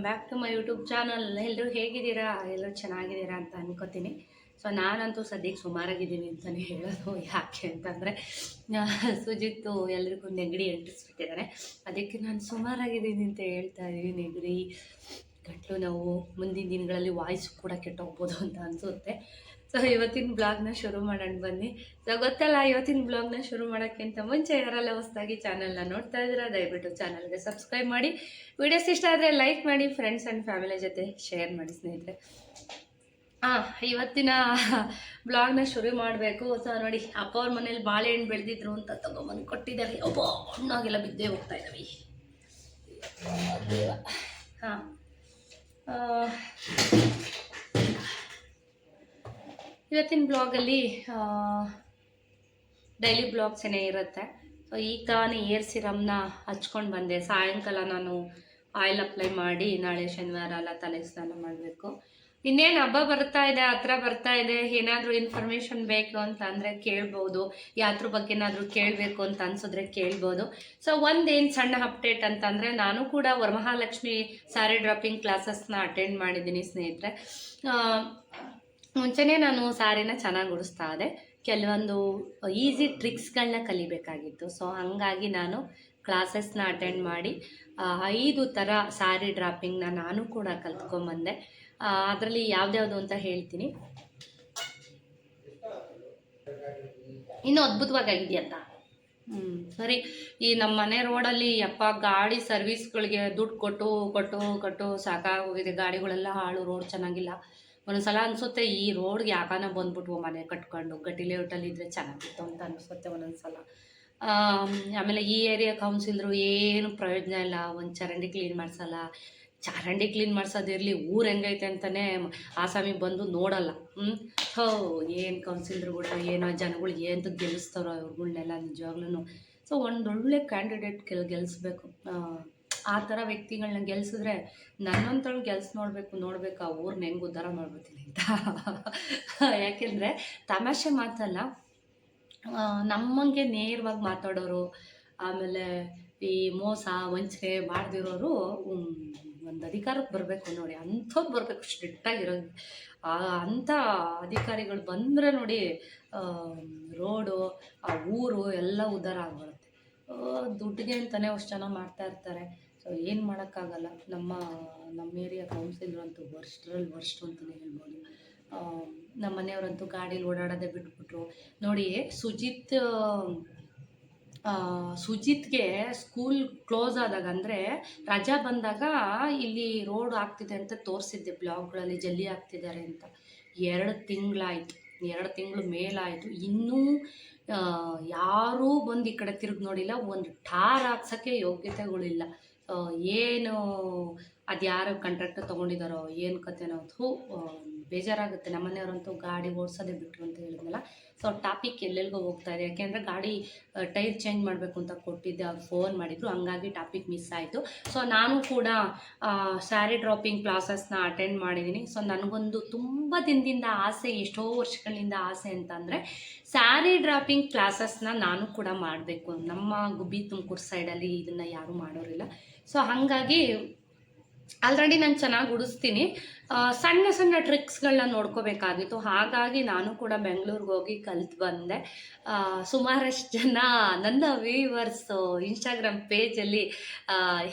Back to my YouTube channel. ಎಲ್ಲರೂ ಹೇಗಿದ್ದೀರಾ? ಎಲ್ಲರೂ ಚೆನ್ನಾಗಿದ್ದೀರಾ ಅಂತ ಅನ್ಕೋತೀನಿ. ಸೊ ನಾನಂತೂ ಸದ್ಯಕ್ಕೆ ಸುಮಾರಾಗಿದ್ದೀನಿ ಅಂತಲೇ ಹೇಳೋದು. ಯಾಕೆ ಅಂತಂದರೆ ಸುಜಿತ್ತು ಎಲ್ರಿಗೂ ನೆಗಡಿ ಅಂಟಿಸ್ಬಿಟ್ಟಿದ್ದಾರೆ. ಅದಕ್ಕೆ ನಾನು ಸುಮಾರಾಗಿದ್ದೀನಿ ಅಂತ ಹೇಳ್ತಾ ಇದ್ದೀನಿ. ನೆಗಡಿ, ಗಂಟ್ಲು ನೋವು, ಮುಂದಿನ ದಿನಗಳಲ್ಲಿ ವಾಯ್ಸ್ ಕೂಡ ಕೆಟ್ಟೋಗ್ಬೋದು ಅಂತ ಅನಿಸುತ್ತೆ. ಸೊ ಇವತ್ತಿನ ಬ್ಲಾಗ್ನ ಶುರು ಮಾಡೋಣ ಬನ್ನಿ. ಸೊ ಗೊತ್ತಲ್ಲ, ಇವತ್ತಿನ ಬ್ಲಾಗ್ನ ಶುರು ಮಾಡೋಕ್ಕಿಂತ ಮುಂಚೆ ಯಾರೆಲ್ಲ ಹೊಸದಾಗಿ ಚಾನಲ್ನ ನೋಡ್ತಾ ಇದ್ದೀರಾ ದಯವಿಟ್ಟು ಚಾನಲ್ಗೆ ಸಬ್ಸ್ಕ್ರೈಬ್ ಮಾಡಿ. ವಿಡಿಯೋಸ್ ಇಷ್ಟ ಆದರೆ ಲೈಕ್ ಮಾಡಿ, ಫ್ರೆಂಡ್ಸ್ ಆ್ಯಂಡ್ ಫ್ಯಾಮಿಲಿ ಜೊತೆ ಶೇರ್ ಮಾಡಿ ಸ್ನೇಹಿತರೆ. ಇವತ್ತಿನ ಬ್ಲಾಗ್ನ ಶುರು ಮಾಡಬೇಕು. ಸೊ ನೋಡಿ, ಅಪ್ಪ ಅವ್ರ ಮನೇಲಿ ಬಾಳೆಹಣ್ಣು ಬೆಳೆದಿದ್ರು ಅಂತ ತಗೊಂಬಂದು ಕೊಟ್ಟಿದ್ದಾರೆ. ಒಬ್ಬ ಹಣ್ಣಾಗೆಲ್ಲ ಬಿದ್ದೇ ಹೋಗ್ತಾ ಇದ್ದಾವೆ. ಹಾಂ, ಇವತ್ತಿನ ಬ್ಲಾಗಲ್ಲಿ ಡೈಲಿ ಬ್ಲಾಗ್ಸ್ ಏನೇ ಇರುತ್ತೆ. ಸೊ ಈಗ ತಾನೇ ಏರ್ ಸಿರಮ್ನ ಹಚ್ಕೊಂಡು ಬಂದೆ. ಸಾಯಂಕಾಲ ನಾನು ಆಯಿಲ್ ಅಪ್ಲೈ ಮಾಡಿ ನಾಳೆ ಶನಿವಾರ ಎಲ್ಲ ತಲೆ ಸ್ನಾನ ಮಾಡಬೇಕು. ಇನ್ನೇನು ಹಬ್ಬ ಬರ್ತಾ ಇದೆ, ಹತ್ರ ಬರ್ತಾ ಇದೆ. ಏನಾದರೂ ಇನ್ಫಾರ್ಮೇಷನ್ ಬೇಕು ಅಂತ ಅಂದರೆ ಕೇಳ್ಬೋದು. ಯಾತ್ರ ಬಗ್ಗೆ ಏನಾದರೂ ಕೇಳಬೇಕು ಅಂತ ಅನ್ಸಿದ್ರೆ ಕೇಳ್ಬೋದು. ಸೊ ಒಂದೇನು ಸಣ್ಣ ಅಪ್ಡೇಟ್ ಅಂತಂದರೆ, ನಾನು ಕೂಡ ವರಮಹಾಲಕ್ಷ್ಮಿ ಸ್ಯಾರಿ ಡ್ರಾಪಿಂಗ್ ಕ್ಲಾಸಸ್ನ ಅಟೆಂಡ್ ಮಾಡಿದ್ದೀನಿ ಸ್ನೇಹಿತರೆ. ಮುಂಚೆನೇ ನಾನು ಸ್ಯಾರಿನ ಚೆನ್ನಾಗಿ ಉಡಿಸ್ತಾ ಇದ್ದೆ. ಕೆಲವೊಂದು ಈಸಿ ಟ್ರಿಕ್ಸ್ಗಳನ್ನ ಕಲಿಬೇಕಾಗಿತ್ತು. ಸೊ ಹಾಗಾಗಿ ನಾನು ಕ್ಲಾಸಸ್ನ ಅಟೆಂಡ್ ಮಾಡಿ 5 ಥರ ಸ್ಯಾರಿ ಡ್ರಾಪಿಂಗ್ನ ನಾನು ಕೂಡ ಕಲ್ತ್ಕೊಂಬಂದೆ. ಅದರಲ್ಲಿ ಯಾವ್ದ್ಯಾವುದು ಅಂತ ಹೇಳ್ತೀನಿ. ಇನ್ನೂ ಅದ್ಭುತವಾಗಿದೆಯಂತ. ಸರಿ, ಈ ನಮ್ಮ ಮನೆ ರೋಡಲ್ಲಿ ಗಾಡಿ ಸರ್ವಿಸ್ಗಳಿಗೆ ದುಡ್ಡು ಕೊಟ್ಟು ಸಾಕಾಗೋಗಿದೆ. ಗಾಡಿಗಳೆಲ್ಲ ಹಾಳು, ರೋಡ್ ಚೆನ್ನಾಗಿಲ್ಲ. ಒಂದೊಂದ್ಸಲ ಅನಿಸುತ್ತೆ ಈ ರೋಡ್ಗೆ ಯಾಕಾನ ಬಂದ್ಬಿಟ್ವು ಮನೆ ಕಟ್ಕೊಂಡು, ಗಟ್ಟಿ ಲೇಔಟಲ್ಲಿ ಇದ್ದರೆ ಚೆನ್ನಾಗಿತ್ತು ಅಂತ ಅನಿಸುತ್ತೆ ಒಂದೊಂದ್ಸಲ. ಆಮೇಲೆ ಈ ಏರಿಯಾ ಕೌನ್ಸಿಲರು ಏನು ಪ್ರಯೋಜನ ಇಲ್ಲ. ಒಂದು ಚರಂಡಿ ಕ್ಲೀನ್ ಮಾಡಿಸಲ್ಲ. ಚರಂಡಿ ಕ್ಲೀನ್ ಮಾಡಿಸೋದಿರಲಿ, ಊರು ಹೆಂಗೈತೆ ಅಂತಲೇ ಆಸಾಮಿ ಬಂದು ನೋಡಲ್ಲ. ಏನು ಕೌನ್ಸಿಲರ್ಗಳು, ಏನೋ ಜನಗಳು ಏನು ಗೆಲ್ಲಿಸ್ತಾರೋ ಅವ್ರುಗಳ್ನೆಲ್ಲ ನಿಜವಾಗ್ಲೂ. ಸೊ ಒಂದೊಳ್ಳೆ ಕ್ಯಾಂಡಿಡೇಟ್ ಗೆಲ್ಲಿಸ್ಬೇಕು. ಆ ಥರ ವ್ಯಕ್ತಿಗಳನ್ನ ಗೆಲ್ಸಿದ್ರೆ ನನ್ನೊಂಥಳು ನೋಡ್ಬೇಕು ಆ ಊರನ್ನ ಹೆಂಗೆ ಉದ್ಧಾರ ಮಾಡ್ಬಿಡ್ತೀನಿ ಅಂತ. ಯಾಕೆಂದರೆ ತಮಾಷೆ ಮಾತಲ್ಲ, ನಮ್ಮಂಗೆ ನೇರವಾಗಿ ಮಾತಾಡೋರು, ಆಮೇಲೆ ಈ ಮೋಸ ವಂಚನೆ ಮಾಡದಿರೋರು ಒಂದು ಅಧಿಕಾರಕ್ಕೆ ಬರಬೇಕು ನೋಡಿ. ಅಂಥವ್ರು ಬರಬೇಕು, ಸ್ಟ್ರಿಕ್ಟಾಗಿರೋದು. ಅಂಥ ಅಧಿಕಾರಿಗಳು ಬಂದರೆ ನೋಡಿ, ರೋಡು, ಆ ಊರು ಎಲ್ಲ ಉದ್ಧಾರ ಆಗ್ಬಿಡುತ್ತೆ. ದುಡ್ಡಿಗೆ ಅಂತಲೇ ಅಷ್ಟು ಜನ ಮಾಡ್ತಾ ಇರ್ತಾರೆ. ಸೊ ಏನು ಮಾಡೋಕ್ಕಾಗಲ್ಲ. ನಮ್ಮ ಏರಿಯಾ ಕೌನ್ಸಿಲರ್ ಅಂತೂ ವರ್ಸ್ಟ್ ಅಂತಲೇ ಹೇಳ್ಬೋದು. ನಮ್ಮ ಮನೆಯವರಂತೂ ಗಾಡೀಲಿ ಓಡಾಡೋದೇ ಬಿಟ್ಬಿಟ್ರು ನೋಡಿ. ಸುಜಿತ್ಗೆ ಸ್ಕೂಲ್ ಕ್ಲೋಸ್ ಆದಾಗ, ಅಂದರೆ ರಜಾ ಬಂದಾಗ ಇಲ್ಲಿ ರೋಡ್ ಆಗ್ತಿದೆ ಅಂತ ತೋರಿಸಿದ್ದೆ ಬ್ಲಾಗ್ಗಳಲ್ಲಿ, ಜಲ್ಲಿ ಆಗ್ತಿದ್ದಾರೆ ಅಂತ. 2 ತಿಂಗಳು ಮೇಲಾಯಿತು. ಇನ್ನೂ ಯಾರೂ ಬಂದು ಈ ಕಡೆ ತಿರುಗಿ ನೋಡಿಲ್ಲ. ಒಂದು ಟಾರ್ ಹಾಕ್ಸೋಕ್ಕೆ ಯೋಗ್ಯತೆಗಳಿಲ್ಲ. ಏನು ಅದು ಯಾರು ಕಾಂಟ್ರಾಕ್ಟ್ ತೊಗೊಂಡಿದ್ದಾರೋ ಏನು ಕತೆನೋ, ಬೇಜಾರಾಗುತ್ತೆ. ನಮ್ಮನೆಯವರಂತೂ ಗಾಡಿ ಓಡಿಸೋದೇ ಬಿಟ್ಟರು ಅಂತ ಹೇಳಿದ್ನಲ್ಲ. ಸೊ ಟಾಪಿಕ್ ಎಲ್ಲೆಲ್ಗೋ ಹೋಗ್ತಾ ಇದೆ. ಯಾಕೆಂದರೆ ಗಾಡಿ ಟೈರ್ ಚೇಂಜ್ ಮಾಡಬೇಕು ಅಂತ ಕೊಟ್ಟಿದ್ದೆ, ಅವ್ರು ಫೋನ್ ಮಾಡಿದರು, ಹಂಗಾಗಿ ಟಾಪಿಕ್ ಮಿಸ್ ಆಯಿತು. ಸೊ ನಾನು ಕೂಡ ಸ್ಯಾರಿ ಡ್ರಾಪಿಂಗ್ ಕ್ಲಾಸಸ್ನ ಅಟೆಂಡ್ ಮಾಡಿದ್ದೀನಿ. ಸೊ ನನಗೊಂದು ತುಂಬ ದಿನದಿಂದ ಆಸೆ, ಎಷ್ಟೋ ವರ್ಷಗಳಿಂದ ಆಸೆ ಅಂತಂದರೆ ಸ್ಯಾರಿ ಡ್ರಾಪಿಂಗ್ ಕ್ಲಾಸಸ್ನ ನಾನು ಕೂಡ ಮಾಡಬೇಕು. ನಮ್ಮ ಗುಬ್ಬಿ ತುಮಕೂರು ಸೈಡಲ್ಲಿ ಇದನ್ನು ಯಾರೂ ಮಾಡೋರಿಲ್ಲ. ಸೊ ಹಾಗಾಗಿ ಆಲ್ರೆಡಿ ನಾನು ಚೆನ್ನಾಗಿ ಉಡಿಸ್ತೀನಿ. ಸಣ್ಣ ಟ್ರಿಕ್ಸ್ಗಳನ್ನ ನೋಡ್ಕೋಬೇಕಾಗಿತ್ತು. ಹಾಗಾಗಿ ನಾನು ಕೂಡ ಬೆಂಗಳೂರಿಗೆ ಹೋಗಿ ಕಲ್ತು ಬಂದೆ. ಸುಮಾರಷ್ಟು ಜನ ನನ್ನ ವ್ಯೂವರ್ಸು ಇನ್ಸ್ಟಾಗ್ರಾಮ್ ಪೇಜಲ್ಲಿ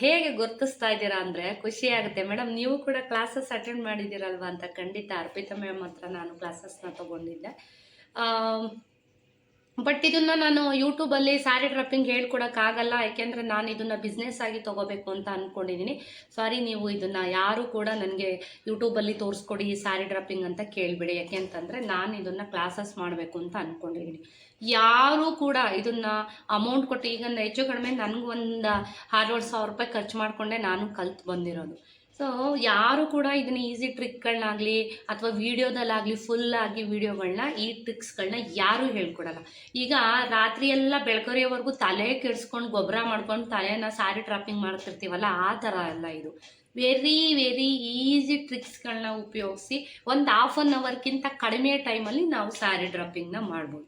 ಹೇಗೆ ಗುರ್ತಿಸ್ತಾ ಇದ್ದೀರಾ ಅಂದರೆ ಖುಷಿಯಾಗುತ್ತೆ. ಮೇಡಮ್ ನೀವು ಕೂಡ ಕ್ಲಾಸಸ್ ಅಟೆಂಡ್ ಮಾಡಿದ್ದೀರಲ್ವ ಅಂತ. ಖಂಡಿತ ಅರ್ಪಿತಾ ಮ್ಯಾಮ್ ಹತ್ರ ನಾನು ಕ್ಲಾಸಸ್ನ ತೊಗೊಂಡಿದ್ದೆ. ಬಟ್ ಇದನ್ನು ನಾನು ಯೂಟ್ಯೂಬಲ್ಲಿ ಸ್ಯಾರಿ ಡ್ರಾಪಿಂಗ್ ಹೇಳ್ಕೊಡೋಕ್ಕಾಗಲ್ಲ. ಯಾಕೆಂದರೆ ನಾನು ಇದನ್ನು ಬಿಸ್ನೆಸ್ ಆಗಿ ತೊಗೋಬೇಕು ಅಂತ ಅಂದ್ಕೊಂಡಿದ್ದೀನಿ. ಸಾರಿ, ನೀವು ಇದನ್ನು ಯಾರೂ ಕೂಡ ನನಗೆ ಯೂಟ್ಯೂಬಲ್ಲಿ ತೋರಿಸ್ಕೊಡಿ ಸ್ಯಾರಿ ಡ್ರಾಪಿಂಗ್ ಅಂತ ಕೇಳಿಬಿಡಿ. ಯಾಕೆ ಅಂತಂದರೆ ನಾನು ಇದನ್ನು ಕ್ಲಾಸಸ್ ಮಾಡಬೇಕು ಅಂತ ಅಂದ್ಕೊಂಡಿದ್ದೀನಿ. ಯಾರೂ ಕೂಡ ಇದನ್ನು ಅಮೌಂಟ್ ಕೊಟ್ಟು, ಈಗ ಹೆಚ್ಚು ಕಡಿಮೆ ನನಗೊಂದು 6,000 ರೂಪಾಯಿ ಖರ್ಚು ಮಾಡಿಕೊಂಡೆ ನಾನು ಕಲ್ತು ಬಂದಿರೋದು. ಸೊ ಯಾರು ಕೂಡ ಇದನ್ನು ಈಸಿ ಟ್ರಿಕ್ಗಳನ್ನಾಗಲಿ ಅಥವಾ ವೀಡಿಯೋದಲ್ಲಾಗಲಿ ಫುಲ್ಲಾಗಿ ವೀಡಿಯೋಗಳನ್ನ, ಈ ಟ್ರಿಕ್ಸ್ಗಳನ್ನ ಯಾರೂ ಹೇಳ್ಕೊಡಲ್ಲ. ಈಗ ರಾತ್ರಿಯೆಲ್ಲ ಬೆಳಕರಿಯೋವರೆಗೂ ತಲೆ ಕೆಡಿಸ್ಕೊಂಡು ಗೊಬ್ಬರ ಮಾಡ್ಕೊಂಡು ತಲೆನ ಸ್ಯಾರಿ ಡ್ರಾಪಿಂಗ್ ಮಾಡ್ತಿರ್ತೀವಲ್ಲ, ಆ ಥರ ಎಲ್ಲ ಇದು. ವೆರಿ ಈಸಿ ಟ್ರಿಕ್ಸ್ಗಳನ್ನ ಉಪಯೋಗಿಸಿ ಒಂದು 1/2 ಅವರ್ಗಿಂತ ಕಡಿಮೆ ಟೈಮಲ್ಲಿ ನಾವು ಸ್ಯಾರಿ ಡ್ರಾಪಿಂಗ್ನ ಮಾಡ್ಬೋದು.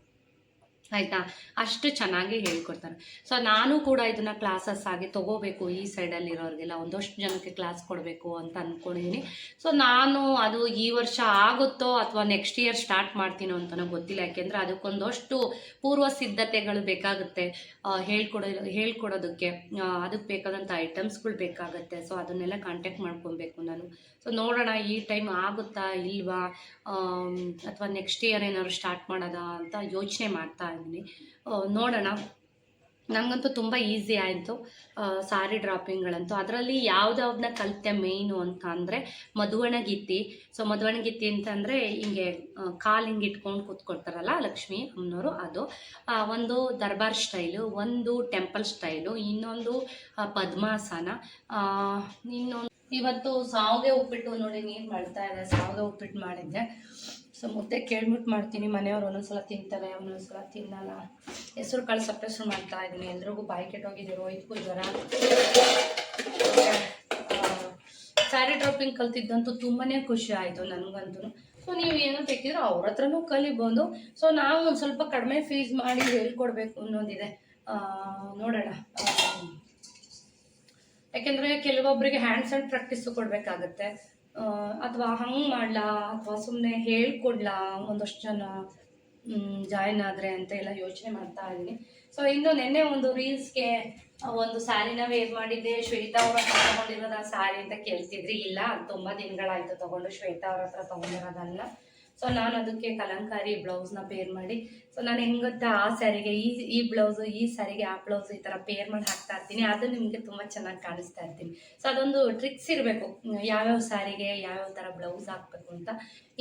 ಆಯಿತಾ, ಅಷ್ಟು ಚೆನ್ನಾಗಿ ಹೇಳ್ಕೊಡ್ತಾರೆ. ಸೊ ನಾನು ಕೂಡ ಇದನ್ನು ಕ್ಲಾಸಸ್ ಆಗಿ ತೊಗೋಬೇಕು, ಈ ಸೈಡಲ್ಲಿರೋರಿಗೆಲ್ಲ ಒಂದಷ್ಟು ಜನಕ್ಕೆ ಕ್ಲಾಸ್ ಕೊಡಬೇಕು ಅಂತ ಅಂದ್ಕೊಂಡಿದ್ದೀನಿ. ಸೊ ನಾನು ಅದು ಈ ವರ್ಷ ಆಗುತ್ತೋ ಅಥವಾ ನೆಕ್ಸ್ಟ್ ಇಯರ್ ಸ್ಟಾರ್ಟ್ ಮಾಡ್ತೀನೋ ಅಂತಲೂ ಗೊತ್ತಿಲ್ಲ. ಯಾಕೆಂದರೆ ಅದಕ್ಕೊಂದಷ್ಟು ಪೂರ್ವ ಸಿದ್ಧತೆಗಳು ಬೇಕಾಗುತ್ತೆ, ಹೇಳ್ಕೊಡೋದಕ್ಕೆ ಅದಕ್ಕೆ ಬೇಕಾದಂಥ ಐಟಮ್ಸ್ಗಳು ಬೇಕಾಗುತ್ತೆ. ಸೊ ಅದನ್ನೆಲ್ಲ ಕಾಂಟ್ಯಾಕ್ಟ್ ಮಾಡ್ಕೊಬೇಕು ನಾನು. ಸೊ ನೋಡೋಣ ಈ ಟೈಮ್ ಆಗುತ್ತಾ ಇಲ್ವಾ, ಅಥವಾ ನೆಕ್ಸ್ಟ್ ಇಯರ್ ಏನಾದ್ರು ಸ್ಟಾರ್ಟ್ ಮಾಡೋದಾ ಅಂತ ಯೋಚನೆ ಮಾಡ್ತಾ ಇದ್ದೀನಿ. ನೋಡೋಣ. ನನಗಂತೂ ತುಂಬ ಈಸಿ ಆಯಿತು ಸಾರಿ ಡ್ರಾಪಿಂಗ್ಗಳಂತೂ. ಅದರಲ್ಲಿ ಯಾವುದನ್ನ ಕಲಿತೆ ಮೇಯ್ನು ಅಂತ ಅಂದರೆ ಮಧುವಣಗೀತಿ. ಸೊ ಮಧುವಣಗೀತಿ ಅಂತಂದರೆ ಹಿಂಗೆ ಕಾಲು ಹಿಂಗೆ ಇಟ್ಕೊಂಡು ಕೂತ್ಕೊಳ್ತಾರಲ್ಲ ಲಕ್ಷ್ಮೀ ಅಮ್ಮನವರು, ಅದು ಒಂದು ದರ್ಬಾರ್ ಸ್ಟೈಲು, ಒಂದು ಟೆಂಪಲ್ ಸ್ಟೈಲು, ಇನ್ನೊಂದು ಪದ್ಮಾಸನ, ಇನ್ನೊಂದು ಇವತ್ತು ಸಾವಿಗೆ ಉಪ್ಪಿಟ್ಟು ನೋಡಿ ನೀರು ಮಾಡ್ತಾ ಇದೆ. ಸಾವಿಗೆ ಉಪ್ಪಿಟ್ಟು ಮಾಡಿದ್ದೆ. ಸೊ ಮುದ್ದೆ ಕೇಳ್ಬಿಟ್ಟು ಮಾಡ್ತೀನಿ. ಮನೆಯವ್ರು ಒಂದೊಂದ್ಸಲ ತಿಂತಾರೆ, ಒಂದೊಂದ್ಸಲ ತಿನ್ನಲ್ಲ. ಹೆಸರು ಕಾಳು ಸೊಪ್ಪು ಹೆಸರು ಮಾಡ್ತಾ ಇದ್ದೀನಿ. ಎಲ್ರಿಗೂ ಬಾಯಿ ಕೆಟ್ಟೋಗಿದ್ದೀರೋ, ಇದಕ್ಕೂ ಜ್ವರ. ಸ್ಯಾರಿ ಡ್ರಾಪಿಂಗ್ ಕಲ್ತಿದ್ದಂತೂ ತುಂಬಾ ಖುಷಿ ಆಯಿತು ನನಗಂತೂ. ಸೊ ನೀವು ಏನೋ ಬೇಕಿದ್ರೆ ಅವ್ರ ಹತ್ರನೂ ಕಲಿಬೋದು. ಸೊ ನಾವು ಒಂದು ಸ್ವಲ್ಪ ಕಡಿಮೆ ಫೀಸ್ ಮಾಡಿ ಹೇಳ್ಕೊಡ್ಬೇಕು ಅನ್ನೋದಿದೆ. ನೋಡೋಣ. ಯಾಕೆಂದರೆ ಕೆಲವೊಬ್ಬರಿಗೆ ಹ್ಯಾಂಡ್ಸ್ ಆ್ಯಂಡ್ ಪ್ರಾಕ್ಟೀಸು ಕೊಡಬೇಕಾಗತ್ತೆ, ಅಥವಾ ಹಂಗೆ ಮಾಡಲಾ ಅಥವಾ ಸುಮ್ಮನೆ ಹೇಳ್ಕೊಡ್ಲಾ ಒಂದಷ್ಟು ಜನ ಜಾಯಿನ್ ಆದರೆ ಅಂತ ಎಲ್ಲ ಯೋಚನೆ ಮಾಡ್ತಾ ಇದ್ದೀನಿ. ಸೊ ಇನ್ನು ನೆನ್ನೆ ಒಂದು ರೀಲ್ಸ್ಗೆ ಒಂದು ಸ್ಯಾರಿನ ವೇರ್ ಮಾಡಿದ್ದೆ. ಶ್ವೇತಾ ಅವ್ರ ಹತ್ರ ತೊಗೊಂಡಿರೋದು ಆ ಸ್ಯಾರಿ ಅಂತ ಕೇಳ್ತಿದ್ರಿ. ಇಲ್ಲ, ತುಂಬ ದಿನಗಳಾಯಿತು ತೊಗೊಂಡು, ಶ್ವೇತಾ ಅವ್ರ ಹತ್ರ ತೊಗೊಂಡಿರೋದಲ್ಲ. ಸೊ ನಾನು ಅದಕ್ಕೆ ಕಲಂಕಾರಿ ಬ್ಲೌಸ್ನ ಪೇರ್ ಮಾಡಿ, ಸೊ ನಾನು ಹೆಂಗೆ ಗೊತ್ತಾ, ಆ ಸ್ಯಾರಿಗೆ ಈ ಬ್ಲೌಸು, ಈ ಸ್ಯಾರಿಗೆ ಆ ಬ್ಲೌಸು, ಈ ಥರ ಪೇರ್ ಮಾಡಿ ಹಾಕ್ತಾ ಇರ್ತೀನಿ. ಅದು ನಿಮಗೆ ತುಂಬ ಚೆನ್ನಾಗಿ ಕಾಣಿಸ್ತಾ ಇರ್ತೀನಿ. ಸೊ ಅದೊಂದು ಟ್ರಿಕ್ಸ್ ಇರಬೇಕು, ಯಾವ್ಯಾವ ಸ್ಯಾರಿಗೆ ಯಾವ್ಯಾವ ಥರ ಬ್ಲೌಸ್ ಹಾಕಬೇಕು ಅಂತ.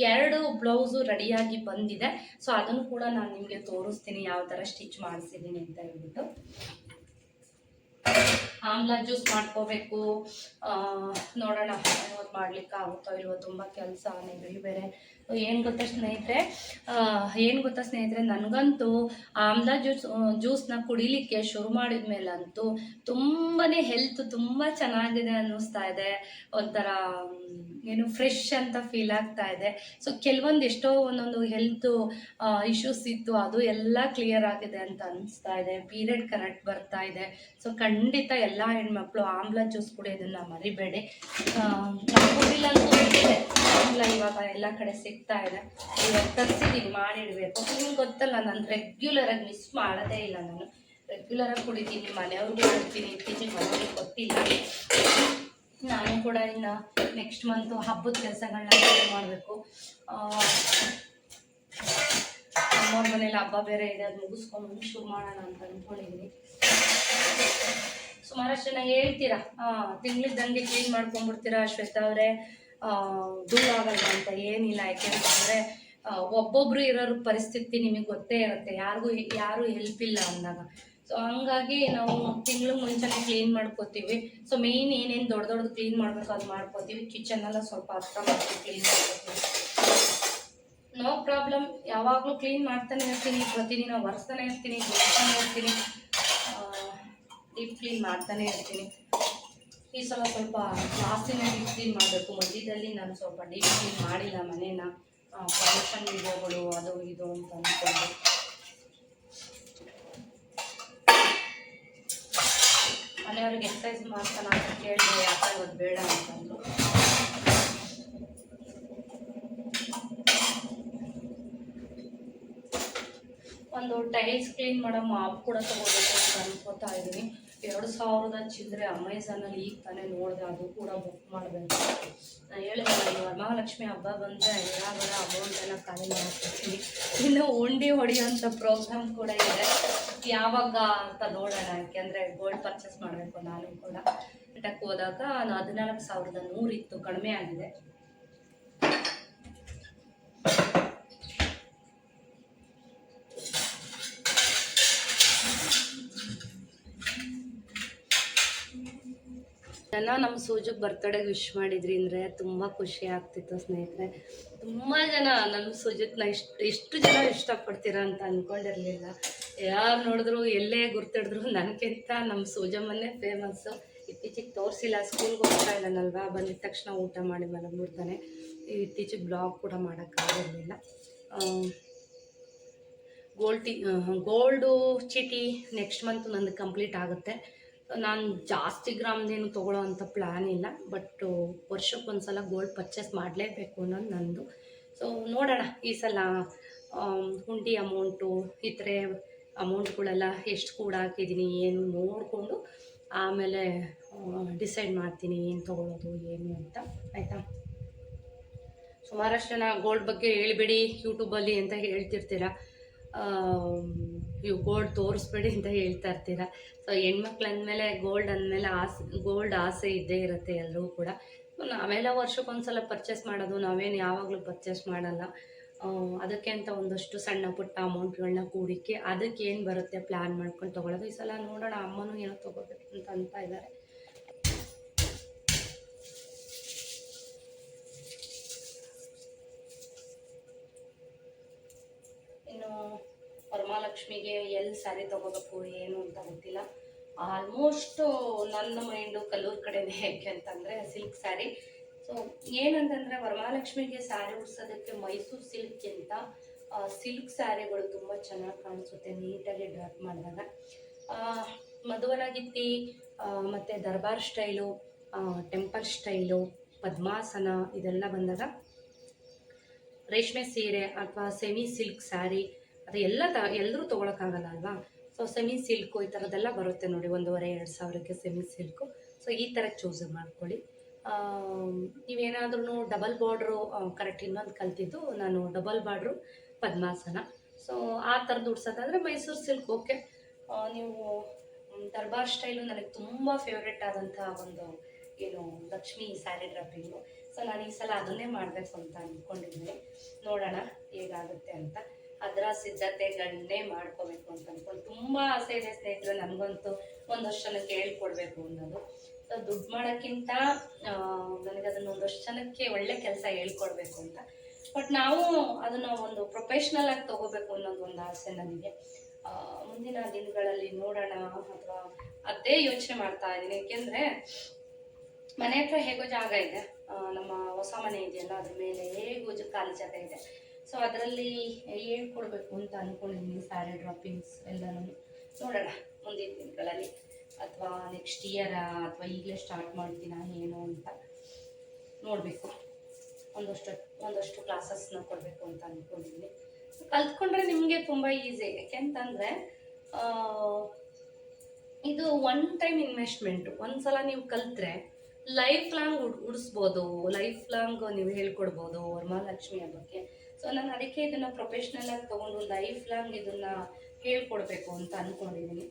2 ಬ್ಲೌಸು ರೆಡಿಯಾಗಿ ಬಂದಿದೆ. ಸೊ ಅದನ್ನು ಕೂಡ ನಾನು ನಿಮಗೆ ತೋರಿಸ್ತೀನಿ, ಯಾವ ಥರ ಸ್ಟಿಚ್ ಮಾಡಿಸಿದ್ದೀನಿ ಅಂತ ಹೇಳ್ಬಿಟ್ಟು. ಆಮ್ಲ ಜ್ಯೂಸ್ ಮಾಡ್ಕೋಬೇಕು. ನೋಡೋಣ ಇವತ್ತು ಮಾಡ್ಲಿಕ್ಕೆ ಆಗುತ್ತೋ ಇಲ್ವೋ, ತುಂಬ ಕೆಲಸ, ನೆಗಡಿ ಬೇರೆ. ಏನು ಗೊತ್ತಾ ಸ್ನೇಹಿತರೆ, ನನಗಂತೂ ಆಮ್ಲ ಜ್ಯೂಸ್ನ ಕುಡಿಲಿಕ್ಕೆ ಶುರು ಮಾಡಿದ ಮೇಲಂತೂ ತುಂಬಾ ಹೆಲ್ತ್ ತುಂಬ ಚೆನ್ನಾಗಿದೆ ಅನ್ನಿಸ್ತಾ ಇದೆ. ಒಂಥರ ಏನು ಫ್ರೆಶ್ ಅಂತ ಫೀಲ್ ಆಗ್ತಾ ಇದೆ. ಸೊ ಕೆಲವೊಂದು ಒಂದೊಂದು ಹೆಲ್ತ್ ಇಶ್ಯೂಸ್ ಇತ್ತು, ಅದು ಎಲ್ಲ ಕ್ಲಿಯರ್ ಆಗಿದೆ ಅಂತ ಅನಿಸ್ತಾ ಇದೆ. ಪೀರಿಯಡ್ ಕರೆಕ್ಟ್ ಬರ್ತಾ ಇದೆ. ಸೊ ಖಂಡಿತ ಎಲ್ಲ ಹೆಣ್ಮಕ್ಳು ಆಮ್ಲ ಜ್ಯೂಸ್ ಕುಡಿಯೋದನ್ನು ಮರಿಬೇಡಿ. ಕುಡಿಲ್ಲ ಅಂತೂ ಆಮ್ಲ ಇವಾಗ ಎಲ್ಲ ಕಡೆ ಸಿಗ್ತಾ ಇದೆ. ಇವಾಗ ತರಿಸಿದ್ದೀನಿ, ಮಾಡಿಡಬೇಕು. ನಿಮ್ಗೆ ಗೊತ್ತಲ್ಲ, ನಾನು ರೆಗ್ಯುಲರಾಗಿ ಮಿಸ್ ಮಾಡೋದೇ ಇಲ್ಲ. ನಾನು ರೆಗ್ಯುಲರಾಗಿ ಕುಡಿತೀನಿ, ಮನೆಯವ್ರಿಗೂ ಕೊಡ್ತೀನಿ. ಇತ್ತೀಚೆಗೆ ಮನೆಯವ್ರಿಗೆ ಗೊತ್ತಿಲ್ಲ. ನಾನು ಕೂಡ ಇನ್ನು ನೆಕ್ಸ್ಟ್ ಮಂತು ಹಬ್ಬದ ಕೆಲಸಗಳನ್ನ ಶುರು ಮಾಡಬೇಕು. ನಮ್ಮವ್ರ ಮನೇಲಿ ಹಬ್ಬ ಬೇರೆ ಇದೆ, ಅದು ಮುಗಿಸ್ಕೊಂಡು ಶುರು ಮಾಡೋಣ ಅಂತ ಅಂದ್ಕೊಂಡಿದ್ದೀನಿ. ಸುಮಾರಷ್ಟು ಜನ ಹೇಳ್ತೀರಾ, ತಿಂಗಳಿದ್ದಂಗೆ ಕ್ಲೀನ್ ಮಾಡ್ಕೊಂಡ್ಬಿಡ್ತೀರಾ ಶ್ವೇತಾ ಅವರೇ, ಧೂಳು ಆಗಲ್ಲ ಅಂತ. ಏನಿಲ್ಲ, ಯಾಕೆಂತಂದರೆ ಒಬ್ಬೊಬ್ರು ಇರೋರ ಪರಿಸ್ಥಿತಿ ನಿಮಗೆ ಗೊತ್ತೇ ಇರುತ್ತೆ, ಯಾರು ಹೆಲ್ಪ್ ಇಲ್ಲ ಅಂದಾಗ. ಸೊ ಹಂಗಾಗಿ ನಾವು ತಿಂಗಳು ಮುಂಚೆನೇ ಕ್ಲೀನ್ ಮಾಡ್ಕೋತೀವಿ. ಸೊ ಮೇಯ್ನ್ ಏನೇನು ದೊಡ್ಡದು ಕ್ಲೀನ್ ಮಾಡಬೇಕು ಅದು ಮಾಡ್ಕೋತೀವಿ. ಕಿಚನ್ನೆಲ್ಲ ಸ್ವಲ್ಪ ಅರ್ಥ ಮಾಡ್ತೀವಿ, ಕ್ಲೀನ್ ಮಾಡ್ಕೋತೀವಿ. ನೋ ಪ್ರಾಬ್ಲಮ್, ಯಾವಾಗಲೂ ಕ್ಲೀನ್ ಮಾಡ್ತಾನೆ ಇರ್ತೀನಿ, ಪ್ರತಿದಿನ ಒರೆಸ್ತಾನೆ ಇರ್ತೀನಿ, ಜೋಡಿಸ್ತಾನೆ ಇರ್ತೀನಿ, ಡೀಪ್ ಕ್ಲೀನ್ ಮಾಡ್ತಾನೆ ಇರ್ತೀನಿ. ಈ ಸಲ ಸ್ವಲ್ಪ ಜಾಸ್ತಿನೇ ಡೀಪ್ ಕ್ಲೀನ್ ಮಾಡಬೇಕು. ಮಧ್ಯದಲ್ಲಿ ನಾನು ಸ್ವಲ್ಪ ಡೀಪ್ ಕ್ಲೀನ್ ಮಾಡಿಲ್ಲ ಮನೇನ, ಪ್ರಮೋಷನ್ ವಿಡಿಯೋಗಳು ಅದು ಇದು ಅಂತ ಅಂದ್ಕೊಂಡು. ಮನೆಯವ್ರಿಗೆ ಎಕ್ಸಸೈಸ್ ಮಾಡ್ತಾನೆ ಅಂತ ಕೇಳಿದೆ, ಯಾಕೆ ಇವತ್ತು ಬೇಡ ಅಂತಂದ್ರು. ಒಂದು ಟೈಲ್ಸ್ ಕ್ಲೀನ್ ಮಾಡೋ ಮಾಪ್ ಕೂಡ ತಗೋಬೇಕು ಅಂತ ಅನ್ಕೋತಾ ಇದ್ದೀನಿ. 2000 ಚಿಲ್ಲರೆ ಅಮೆಝಾನಲ್ಲಿ ಈಗ ತಾನೇ ನೋಡಿದೆ, ಅದು ಕೂಡ ಬುಕ್ ಮಾಡಬೇಕು. ನಾನು ಹೇಳಿದ್ನಲ್ಲ, ಈ ವರಮಹಾಲಕ್ಷ್ಮಿ ಹಬ್ಬ ಬಂದರೆ ಎಲ್ಲ ಅಮೌಂಟೆಲ್ಲ ಖಾಲಿ ಮಾಡ್ಕೊಡ್ತೀನಿ. ಇನ್ನು ಉಂಡಿ ಹೊಡೆಯೋಂಥ ಪ್ರೋಗ್ರಾಮ್ ಕೂಡ ಇದೆ, ಯಾವಾಗ ಅಂತ ನೋಡೋಣ. ಯಾಕೆಂದರೆ ಗೋಲ್ಡ್ ಪರ್ಚೇಸ್ ಮಾಡಬೇಕು. ನಾನು ಕೂಡ ಬೆಟ್ಟಕ್ಕೆ ಹೋದಾಗ 14,100 ಇತ್ತು, ಕಡಿಮೆ ಆಗಿದೆ. ಜನ ನಮ್ಮ ಸೂಜುಗೆ ಬರ್ತಡೇಗೆ ವಿಶ್ ಮಾಡಿದ್ರಿ ಅಂದರೆ ತುಂಬ ಖುಷಿ ಆಗ್ತಿತ್ತು ಸ್ನೇಹಿತರೆ. ತುಂಬ ಜನ ನಮ್ಮ ಸೂಜಕ್ನ ಎಷ್ಟು ಜನ ಇಷ್ಟಪಡ್ತೀರ ಅಂತ ಅಂದ್ಕೊಂಡಿರಲಿಲ್ಲ. ಯಾರು ನೋಡಿದ್ರು, ಎಲ್ಲೇ ಗುರ್ತಿಡಿದ್ರು ನನಗಿಂತ ನಮ್ಮ ಸೂಜಮ್ಮನ್ನೇ ಫೇಮಸ್ಸು. ಇತ್ತೀಚೆಗೆ ತೋರಿಸಿಲ್ಲ, ಸ್ಕೂಲ್ಗೆ ಹೋಗ್ತಾ ಇದ್ದಾನಲ್ವಾ, ಬಂದಿದ್ದ ತಕ್ಷಣ ಊಟ ಮಾಡಿ ಮಲಗ್ಬಿಡ್ತಾನೆ. ಇತ್ತೀಚೆಗೆ ಬ್ಲಾಗ್ ಕೂಡ ಮಾಡೋಕ್ಕಾಗಿರಲಿಲ್ಲ. ಗೋಲ್ಡು ಚೀಟಿ ನೆಕ್ಸ್ಟ್ ಮಂತ್ ನಂದು ಕಂಪ್ಲೀಟ್ ಆಗುತ್ತೆ. ನಾನು ಜಾಸ್ತಿ ಗ್ರಾಮ್ದೇನು ತೊಗೊಳ್ಳೋ ಅಂಥ ಪ್ಲ್ಯಾನ್ ಇಲ್ಲ, ಬಟ್ ವರ್ಷಕ್ಕೊಂದ್ಸಲ ಗೋಲ್ಡ್ ಪರ್ಚೇಸ್ ಮಾಡಲೇಬೇಕು ಅನ್ನೋದು ನಂದು. ಸೊ ನೋಡೋಣ ಈ ಸಲ ಹುಂಡಿ ಅಮೌಂಟು ಈ ಥರ ಅಮೌಂಟ್ಗಳೆಲ್ಲ ಎಷ್ಟು ಕೂಡ ಹಾಕಿದ್ದೀನಿ ಏನು ನೋಡಿಕೊಂಡು ಆಮೇಲೆ ಡಿಸೈಡ್ ಮಾಡ್ತೀನಿ ಏನು ತೊಗೊಳ್ಳೋದು ಏನು ಅಂತ, ಆಯಿತಾ. ಸುಮಾರಷ್ಟು ಜನ ಗೋಲ್ಡ್ ಬಗ್ಗೆ ಹೇಳಿಬಿಡಿ ಯೂಟ್ಯೂಬಲ್ಲಿ ಅಂತ ಹೇಳ್ತಿರ್ತೀರ, ಇವು ಗೋಲ್ಡ್ ತೋರಿಸ್ಬೇಡಿ ಅಂತ ಹೇಳ್ತಾ ಇರ್ತೀರ. ಸೊ ಹೆಣ್ಮಕ್ಳು ಅಂದಮೇಲೆ ಗೋಲ್ಡ್ ಆಸೆ ಇದ್ದೇ ಇರುತ್ತೆ ಎಲ್ಲರಿಗೂ ಕೂಡ. ನಾವೆಲ್ಲ ವರ್ಷಕ್ಕೊಂದ್ಸಲ ಪರ್ಚೇಸ್ ಮಾಡೋದು, ನಾವೇನು ಯಾವಾಗಲೂ ಪರ್ಚೇಸ್ ಮಾಡಲ್ಲ. ಅದಕ್ಕೆ ಅಂತ ಒಂದಷ್ಟು ಸಣ್ಣ ಪುಟ್ಟ ಅಮೌಂಟ್ಗಳನ್ನ ಕೂಡಿಕ್ಕೆ ಅದಕ್ಕೆ ಏನು ಬರುತ್ತೆ ಪ್ಲ್ಯಾನ್ ಮಾಡ್ಕೊಂಡು ತೊಗೊಳ್ಳೋದು. ಈ ಸಲ ನೋಡೋಣ, ಅಮ್ಮನೂ ಏನೋ ತೊಗೋಬೇಕು ಅಂತ ಇದ್ದಾರೆ. ಇನ್ನು ವರಮಹಾಲಕ್ಷ್ಮಿಗೆ ಎಲ್ಲಿ ಸ್ಯಾರಿ ತೊಗೋಬೇಕು ಏನು ಅಂತ ಗೊತ್ತಿಲ್ಲ. ಆಲ್ಮೋಸ್ಟು ನನ್ನ ಮೈಂಡು ಕಲ್ಲೂರು ಕಡೆನೇ, ಹೇಗೆ ಅಂತಂದರೆ ಸಿಲ್ಕ್ ಸ್ಯಾರಿ. ಸೊ ಏನಂತಂದರೆ ವರಮಹಾಲಕ್ಷ್ಮಿಗೆ ಸ್ಯಾರಿ ಉಡ್ಸೋದಕ್ಕೆ ಮೈಸೂರು ಸಿಲ್ಕ್ಗಿಂತ ಸಿಲ್ಕ್ ಸ್ಯಾರಿಗಳು ತುಂಬ ಚೆನ್ನಾಗಿ ಕಾಣಿಸುತ್ತೆ ನೀಟಾಗಿ ಡ್ರಾಪ್ ಮಾಡಿದಾಗ. ಮಧುವನಗಿತ್ತಿ ಮತ್ತು ದರ್ಬಾರ್ ಸ್ಟೈಲು, ಟೆಂಪಲ್ ಸ್ಟೈಲು, ಪದ್ಮಾಸನ ಇದೆಲ್ಲ ಬಂದಾಗ ರೇಷ್ಮೆ ಸೀರೆ ಅಥವಾ ಸೆಮಿ ಸಿಲ್ಕ್ ಸ್ಯಾರಿ ಅದು ಎಲ್ಲರೂ ತೊಗೊಳಕ್ಕಾಗಲ್ಲ ಅಲ್ವಾ. ಸೊ ಸೆಮಿ ಸಿಲ್ಕು ಈ ಥರದ್ದೆಲ್ಲ ಬರುತ್ತೆ ನೋಡಿ, 1,500-2,000ಕ್ಕೆ ಸೆಮಿ ಸಿಲ್ಕು. ಸೊ ಈ ಥರ ಚೂಸ್ ಮಾಡ್ಕೊಳ್ಳಿ. ನೀವೇನಾದ್ರೂ ಡಬಲ್ ಬಾರ್ಡ್ರು ಕರೆಕ್ಟ್ ಇನ್ನೊಂದು ಕಲ್ತಿದ್ದು ನಾನು ಡಬಲ್ ಬಾರ್ಡ್ರು ಪದ್ಮಾಸನ. ಸೊ ಆ ಥರದ್ದು ಉಡ್ಸೋದಾದರೆ ಮೈಸೂರು ಸಿಲ್ಕ್ ಓಕೆ. ನೀವು ದರ್ಬಾರ್ ಸ್ಟೈಲು ನನಗೆ ತುಂಬ ಫೇವ್ರೆಟ್ ಆದಂಥ ಒಂದು ಏನು ಲಕ್ಷ್ಮಿ ಸ್ಯಾರಿ ಡ್ರಾಪಿಂಗು. ಸೊ ನಾನು ಈ ಸಲ ಅದನ್ನೇ ಮಾಡಬೇಕು ಅಂತ ಅಂದ್ಕೊಂಡಿದ್ದೀನಿ. ನೋಡೋಣ ಹೇಗಾಗುತ್ತೆ ಅಂತ. ಅದರ ಸಿದ್ಧತೆಗಳನ್ನೇ ಮಾಡ್ಕೋಬೇಕು ಅಂತ ಅಂದ್ಕೊಂಡು ತುಂಬ ಆಸೆ ಇದೆ ಸ್ನೇಹಿತರೆ. ನನಗಂತೂ ಒಂದಷ್ಟು ಜನಕ್ಕೆ ಹೇಳ್ಕೊಡ್ಬೇಕು ಅನ್ನೋದು. ಸೊ ದುಡ್ಡು ಮಾಡೋಕ್ಕಿಂತ ನನಗದನ್ನು ಒಂದಷ್ಟು ಜನಕ್ಕೆ ಒಳ್ಳೆ ಕೆಲಸ ಹೇಳ್ಕೊಡ್ಬೇಕು ಅಂತ. ಬಟ್ ನಾವು ಅದನ್ನು ಒಂದು ಪ್ರೊಫೆಷ್ನಲ್ ಆಗಿ ತೊಗೋಬೇಕು ಅನ್ನೋದು ಒಂದು ಆಸೆ ನನಗೆ. ಮುಂದಿನ ದಿನಗಳಲ್ಲಿ ನೋಡೋಣ, ಅಥವಾ ಅದೇ ಯೋಚನೆ ಮಾಡ್ತಾ ಇದ್ದೀನಿ. ಏಕೆಂದರೆ ಮನೆ ಹತ್ರ ಹೇಗೋ ಜಾಗ ಇದೆ, ನಮ್ಮ ಹೊಸ ಮನೆ ಇದೆಯಲ್ಲ ಅದ್ರ ಮೇಲೆ ಹೇಗೋ ಖಾಲಿ ಜಾಗ ಇದೆ. ಸೊ ಅದರಲ್ಲಿ ಹೇಳ್ಕೊಡ್ಬೇಕು ಅಂತ ಅಂದ್ಕೊಂಡಿದ್ದೀನಿ ಸ್ಯಾರಿ ಡ್ರಾಪಿಂಗ್ಸ್ ಎಲ್ಲನೂ. ನೋಡೋಣ ಮುಂದಿನ ದಿನಗಳಲ್ಲಿ, ಅಥವಾ ನೆಕ್ಸ್ಟ್ ಇಯರಾ ಅಥವಾ ಈಗಲೇ ಸ್ಟಾರ್ಟ್ ಮಾಡ್ತೀನಾ ಏನು ಅಂತ ನೋಡಬೇಕು. ಒಂದಷ್ಟು ಕ್ಲಾಸಸ್ನ ಕೊಡಬೇಕು ಅಂತ ಅಂದ್ಕೊಂಡಿದ್ದೀನಿ. ಕಲ್ತ್ಕೊಂಡ್ರೆ ನಿಮಗೆ ತುಂಬ ಈಸಿ. ಯಾಕೆಂತಂದರೆ ಇದು ಒನ್ ಟೈಮ್ ಇನ್ವೆಸ್ಟ್ಮೆಂಟು. ಒಂದು ಸಲ ನೀವು ಕಲಿತ್ರೆ ಲೈಫ್ ಲಾಂಗ್ ಉಡಿಸ್ಬೋದು, ಲೈಫ್ ಲಾಂಗ್ ನೀವು ಹೇಳ್ಕೊಡ್ಬೋದು ವರಮಹಾಲಕ್ಷ್ಮಿಯ ಬಗ್ಗೆ. ಸೊ ನಾನು ಅದಕ್ಕೆ ಇದನ್ನು ಪ್ರೊಫೆಷ್ನಲ್ ಆಗಿ ತೊಗೊಂಡು ಲೈಫ್ ಲಾಂಗ್ ಇದನ್ನು ಹೇಳ್ಕೊಡ್ಬೇಕು ಅಂತ ಅಂದ್ಕೊಂಡಿದ್ದೀನಿ.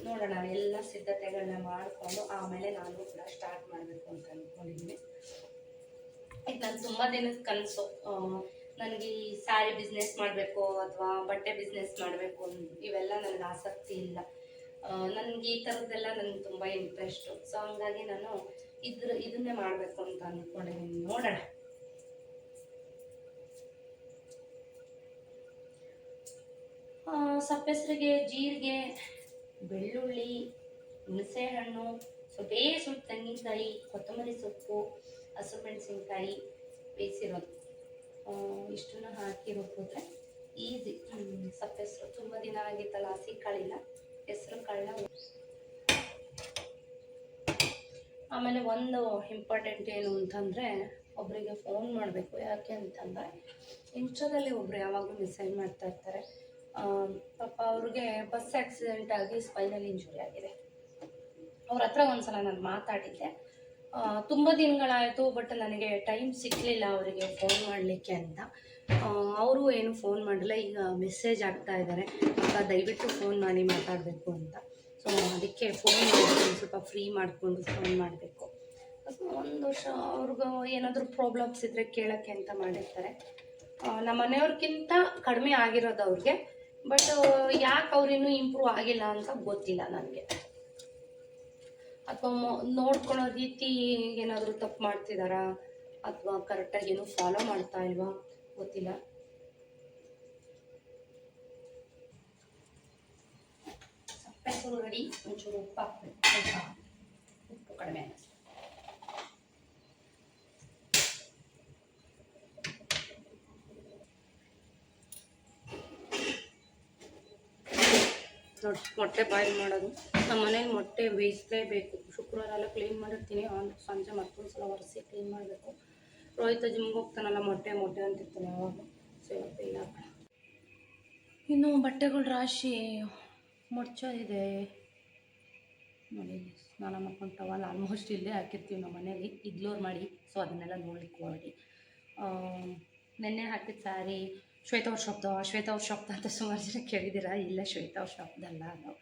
ನೋಡೋಣ, ಎಲ್ಲ ಸಿದ್ಧತೆಗಳನ್ನ ಮಾಡಿಕೊಂಡು ಆಮೇಲೆ ನಾನು ಕೂಡ ಸ್ಟಾರ್ಟ್ ಮಾಡಬೇಕು ಅಂತ ಅಂದ್ಕೊಂಡಿದ್ದೀನಿ. ಇದು ನಾನು ತುಂಬ ದಿನದ ಕನಸು. ನನಗೆ ಈ ಸ್ಯಾರಿ ಬಿಸ್ನೆಸ್ ಮಾಡಬೇಕು ಅಥವಾ ಬಟ್ಟೆ ಬಿಸ್ನೆಸ್ ಮಾಡಬೇಕು ಇವೆಲ್ಲ ನನಗೆ ಆಸಕ್ತಿ ಇಲ್ಲ. ನನಗೆ ಈ ಥರದ್ದೆಲ್ಲ ನನಗೆ ತುಂಬ ಇಂಟ್ರೆಸ್ಟು. ಸೊ ಹಂಗಾಗಿ ನಾನು ಇದನ್ನೇ ಮಾಡಬೇಕು ಅಂತ ಅಂದ್ಕೊಂಡಿದ್ದೀನಿ. ನೋಡೋಣ. ಸಪ್ಪೆಸರಿಗೆ ಜೀರಿಗೆ, ಬೆಳ್ಳುಳ್ಳಿ, ಹುಣಸೆಹಣ್ಣು, ಸ್ವಲ್ಪ ತೆಂಗಿನಕಾಯಿ, ಕೊತ್ತಂಬರಿ ಸೊಪ್ಪು, ಹಸಿಮೆಣಸಿನ್ಕಾಯಿ ಬೇಯಿಸಿರೋದು, ಇಷ್ಟನ್ನು ಹಾಕಿ ರುಬ್ಬಿದ್ರೆ ಈಸಿ. ಸಪ್ಪೆಸರು ತುಂಬ ದಿನ ಆಗಿತ್ತಲ್ಲ, ಹಸಿ ಕಾಳಿಲ್ಲ, ಹೆಸರು ಕಾಳನ್ನ. ಆಮೇಲೆ ಒಂದು ಇಂಪಾರ್ಟೆಂಟ್ ಏನು ಅಂತಂದರೆ ಒಬ್ಬರಿಗೆ ಫೋನ್ ಮಾಡಬೇಕು. ಯಾಕೆ ಅಂತಂದರೆ ಇನ್ಸ್ಟಾದಲ್ಲಿ ಒಬ್ಬರು ಯಾವಾಗಲೂ ಮೆಸೇಜ್ ಮಾಡ್ತಾ ಇರ್ತಾರೆ. ಪಾಪ ಅವ್ರಿಗೆ ಬಸ್ ಆಕ್ಸಿಡೆಂಟ್ ಆಗಿ ಸ್ಪೈನಲ್ ಇಂಜುರಿ ಆಗಿದೆ. ಅವ್ರ ಹತ್ರ ಒಂದ್ಸಲ ನಾನು ಮಾತಾಡಿದ್ದೆ. ತುಂಬ ದಿನಗಳಾಯಿತು, ಬಟ್ ನನಗೆ ಟೈಮ್ ಸಿಕ್ಕಲಿಲ್ಲ ಅವರಿಗೆ ಫೋನ್ ಮಾಡಲಿಕ್ಕೆ ಅಂತ. ಅವರು ಏನು ಫೋನ್ ಮಾಡಲಿಲ್ಲ. ಈಗ ಮೆಸೇಜ್ ಆಗ್ತಾ ಇದ್ದಾರೆ, ದಯವಿಟ್ಟು ಫೋನ್ ಮಾಡಿ ಮಾತಾಡಬೇಕು ಅಂತ. ಸೊ ಅದಕ್ಕೆ ಫೋನ್ ಮಾಡಿ ಸ್ವಲ್ಪ ಫ್ರೀ ಮಾಡಿಕೊಂಡು ಫೋನ್ ಮಾಡಬೇಕು. ಒಂದು ವರ್ಷ ಅವ್ರಿಗೂ ಏನಾದರೂ ಪ್ರಾಬ್ಲಮ್ಸ್ ಇದ್ದರೆ ಕೇಳೋಕ್ಕೆ ಅಂತ ಮಾಡಿರ್ತಾರೆ. ನಮ್ಮ ಮನೆಯವ್ರಿಗಿಂತ ಕಡಿಮೆ ಆಗಿರೋದು ಅವ್ರಿಗೆ. ಬಟ್ ಯಾಕೆ ಅವ್ರಿನ್ನೂ ಇಂಪ್ರೂವ್ ಆಗಿಲ್ಲ ಅಂತ ಗೊತ್ತಿಲ್ಲ ನನಗೆ. ಅಥವಾ ನೋಡ್ಕೊಳ್ಳೋ ರೀತಿ ಏನಾದರೂ ತಪ್ಪು ಮಾಡ್ತಿದ್ದಾರಾ ಅಥವಾ ಕರೆಕ್ಟಾಗಿ ಏನೂ ಫಾಲೋ ಮಾಡ್ತಾ ಇಲ್ವಾ ಗೊತ್ತಿಲ್ಲ. ಸಪ್ಪೆ ರೆಡಿ. ಒಂಚೂರು ಉಪ್ಪು ಹಾಕ್ಬೇಕು, ಉಪ್ಪು ಕಡಿಮೆ. ನೋಡಿ ಮೊಟ್ಟೆ ಬಾಯ್ಲ್ ಮಾಡೋದು. ನಮ್ಮ ಮನೇಲಿ ಮೊಟ್ಟೆ ಬೇಯಿಸಲೇಬೇಕು. ಶುಕ್ರವಾರ ಎಲ್ಲ ಕ್ಲೀನ್ ಮಾಡಿರ್ತೀನಿ, ಸಂಜೆ ಮತ್ತೊಂದು ಸಲ ಒರೆಸಿ ಕ್ಲೀನ್ ಮಾಡಬೇಕು. ರೋಹಿತ ಜಿಮ್ಗೆ ಹೋಗ್ತಾನಲ್ಲ, ಮೊಟ್ಟೆ ಅಂತಿರ್ತಾನೆ ಯಾವಾಗ. ಸೊ ಇಲ್ಲ, ಇನ್ನು ಬಟ್ಟೆಗಳು ರಾಶಿ ಮುಡ್ಚೋದಿದೆ ನೋಡಿ. ಸ್ನಾನ ಮಾಡ್ಕೊಂಡು ಟವಲ್ ಆಲ್ಮೋಸ್ಟ್ ಇಲ್ಲೇ ಹಾಕಿರ್ತೀವಿ ನಮ್ಮ ಮನೇಲಿ, ಇಗ್ನೋರ್ ಮಾಡಿ. ಸೊ ಅದನ್ನೆಲ್ಲ ನೋಡ್ಲಿಕ್ಕೆ ಹೋಗಿ ನೆನ್ನೆ ಹಾಕಿದ ಸ್ಯಾರಿ ಶ್ವೇತಾ ಅವ್ರ ಶಾಪ್ದ ಅಂತ ಸುಮಾರು ಜನ ಕೇಳಿದ್ದೀರಾ. ಇಲ್ಲ, ಶ್ವೇತಾ ಅವ್ರ ಶಾಪ್ದಲ್ಲ ಅದು.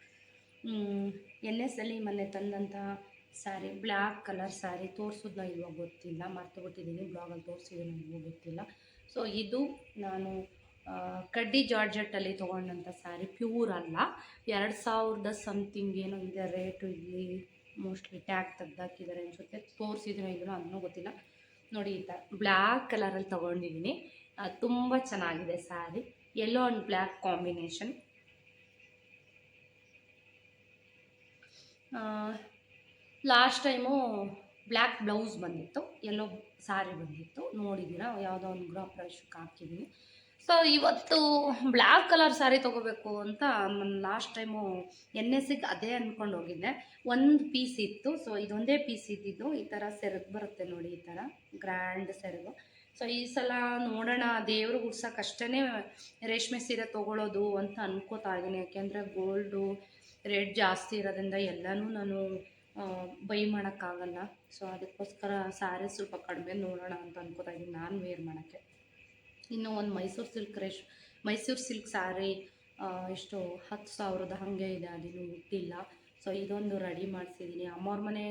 NS ಅಲ್ಲಿ ಮೊನ್ನೆ ತಂದಂಥ ಸ್ಯಾರಿ, ಬ್ಲ್ಯಾಕ್ ಕಲರ್ ಸ್ಯಾರಿ. ತೋರಿಸೋದ್ನ ಇವಾಗ ಗೊತ್ತಿಲ್ಲ, ಮರ್ತುಬಿಟ್ಟಿದ್ದೀನಿ. ಬ್ಲಾಗಲ್ಲಿ ತೋರಿಸಿದ್ದೀನಿ ಇವಾಗ ಗೊತ್ತಿಲ್ಲ. ಸೊ ಇದು ನಾನು ಕಡ್ಡಿ ಜಾರ್ಜೆಟ್ಟಲ್ಲಿ ತೊಗೊಂಡಂಥ ಸ್ಯಾರಿ. ಪ್ಯೂರ್ ಅಲ್ಲ, 2000 ಸಮಥಿಂಗ್ ಏನೋ ಇದೆ ರೇಟು. ಇಲ್ಲಿ ಮೋಸ್ಟ್ಲಿ ಟ್ಯಾಗ್ ತೆಗ್ದಾಕಿದ್ದಾರೆ ಅನಿಸುತ್ತೆ. ತೋರಿಸಿದ್ರೆ ಇದನ್ನು ಅದನ್ನೂ ಗೊತ್ತಿಲ್ಲ. ನೋಡಿ, ಈ ಥರ ಬ್ಲ್ಯಾಕ್ ಕಲರಲ್ಲಿ ತೊಗೊಂಡಿದ್ದೀನಿ. ತುಂಬ ಚೆನ್ನಾಗಿದೆ sari. Yellow and black combination. Last time black blouse ಬಂದಿತ್ತು, ಯೆಲ್ಲೋ ಸ್ಯಾರಿ ಬಂದಿತ್ತು, ನೋಡಿದ್ದೀರಾ. ಯಾವುದೋ ಒಂದು ಗೃಹ ಪ್ರವೇಶಕ್ಕೆ ಹಾಕಿದ್ದೀನಿ. ಸೊ ಇವತ್ತು ಬ್ಲ್ಯಾಕ್ ಕಲರ್ ಸ್ಯಾರಿ ತೊಗೋಬೇಕು ಅಂತ ನಾನು ಲಾಸ್ಟ್ ಟೈಮು NSಗೆ ಅದೇ ಅಂದ್ಕೊಂಡು ಹೋಗಿದ್ದೆ. ಒಂದು ಪೀಸ್ ಇತ್ತು. ಸೊ ಇದೊಂದೇ ಪೀಸ್ ಇದ್ದಿದ್ದು. ಈ ಥರ ಸೆರಗು ಬರುತ್ತೆ ನೋಡಿ, ಈ ಥರ ಗ್ರ್ಯಾಂಡ್ ಸೆರಗು. ಸೊ ಈ ಸಲ ನೋಡೋಣ, ದೇವ್ರಿಗೆ ಉಡ್ಸೋಕ್ಕಷ್ಟೇ ರೇಷ್ಮೆ ಸೀರೆ ತೊಗೊಳ್ಳೋದು ಅಂತ ಅನ್ಕೋತಾ ಇದ್ದೀನಿ. ಯಾಕೆಂದರೆ ಗೋಲ್ಡು ರೇಟ್ ಜಾಸ್ತಿ ಇರೋದ್ರಿಂದ ಎಲ್ಲನೂ ನಾನು ಬೈ ಮಾಡೋಕ್ಕಾಗಲ್ಲ. ಸೊ ಅದಕ್ಕೋಸ್ಕರ ಸ್ಯಾರಿ ಸ್ವಲ್ಪ ಕಡಿಮೆ ನೋಡೋಣ ಅಂತ ಅನ್ಕೋತಾ ಇದ್ದೀನಿ ನಾನು ವೇರ್ ಮಾಡೋಕ್ಕೆ. ಇನ್ನು ಒಂದು ಮೈಸೂರು ಸಿಲ್ಕ್ ಸ್ಯಾರಿ ಎಷ್ಟು 10,000 ಹಾಗೆ ಇದೆ, ಅದಿನ್ನೂ ಹುಟ್ಟಿಲ್ಲ. ಸೊ ಇದೊಂದು ರೆಡಿ ಮಾಡಿಸಿದ್ದೀನಿ. ಅಮ್ಮವ್ರ ಮನೆ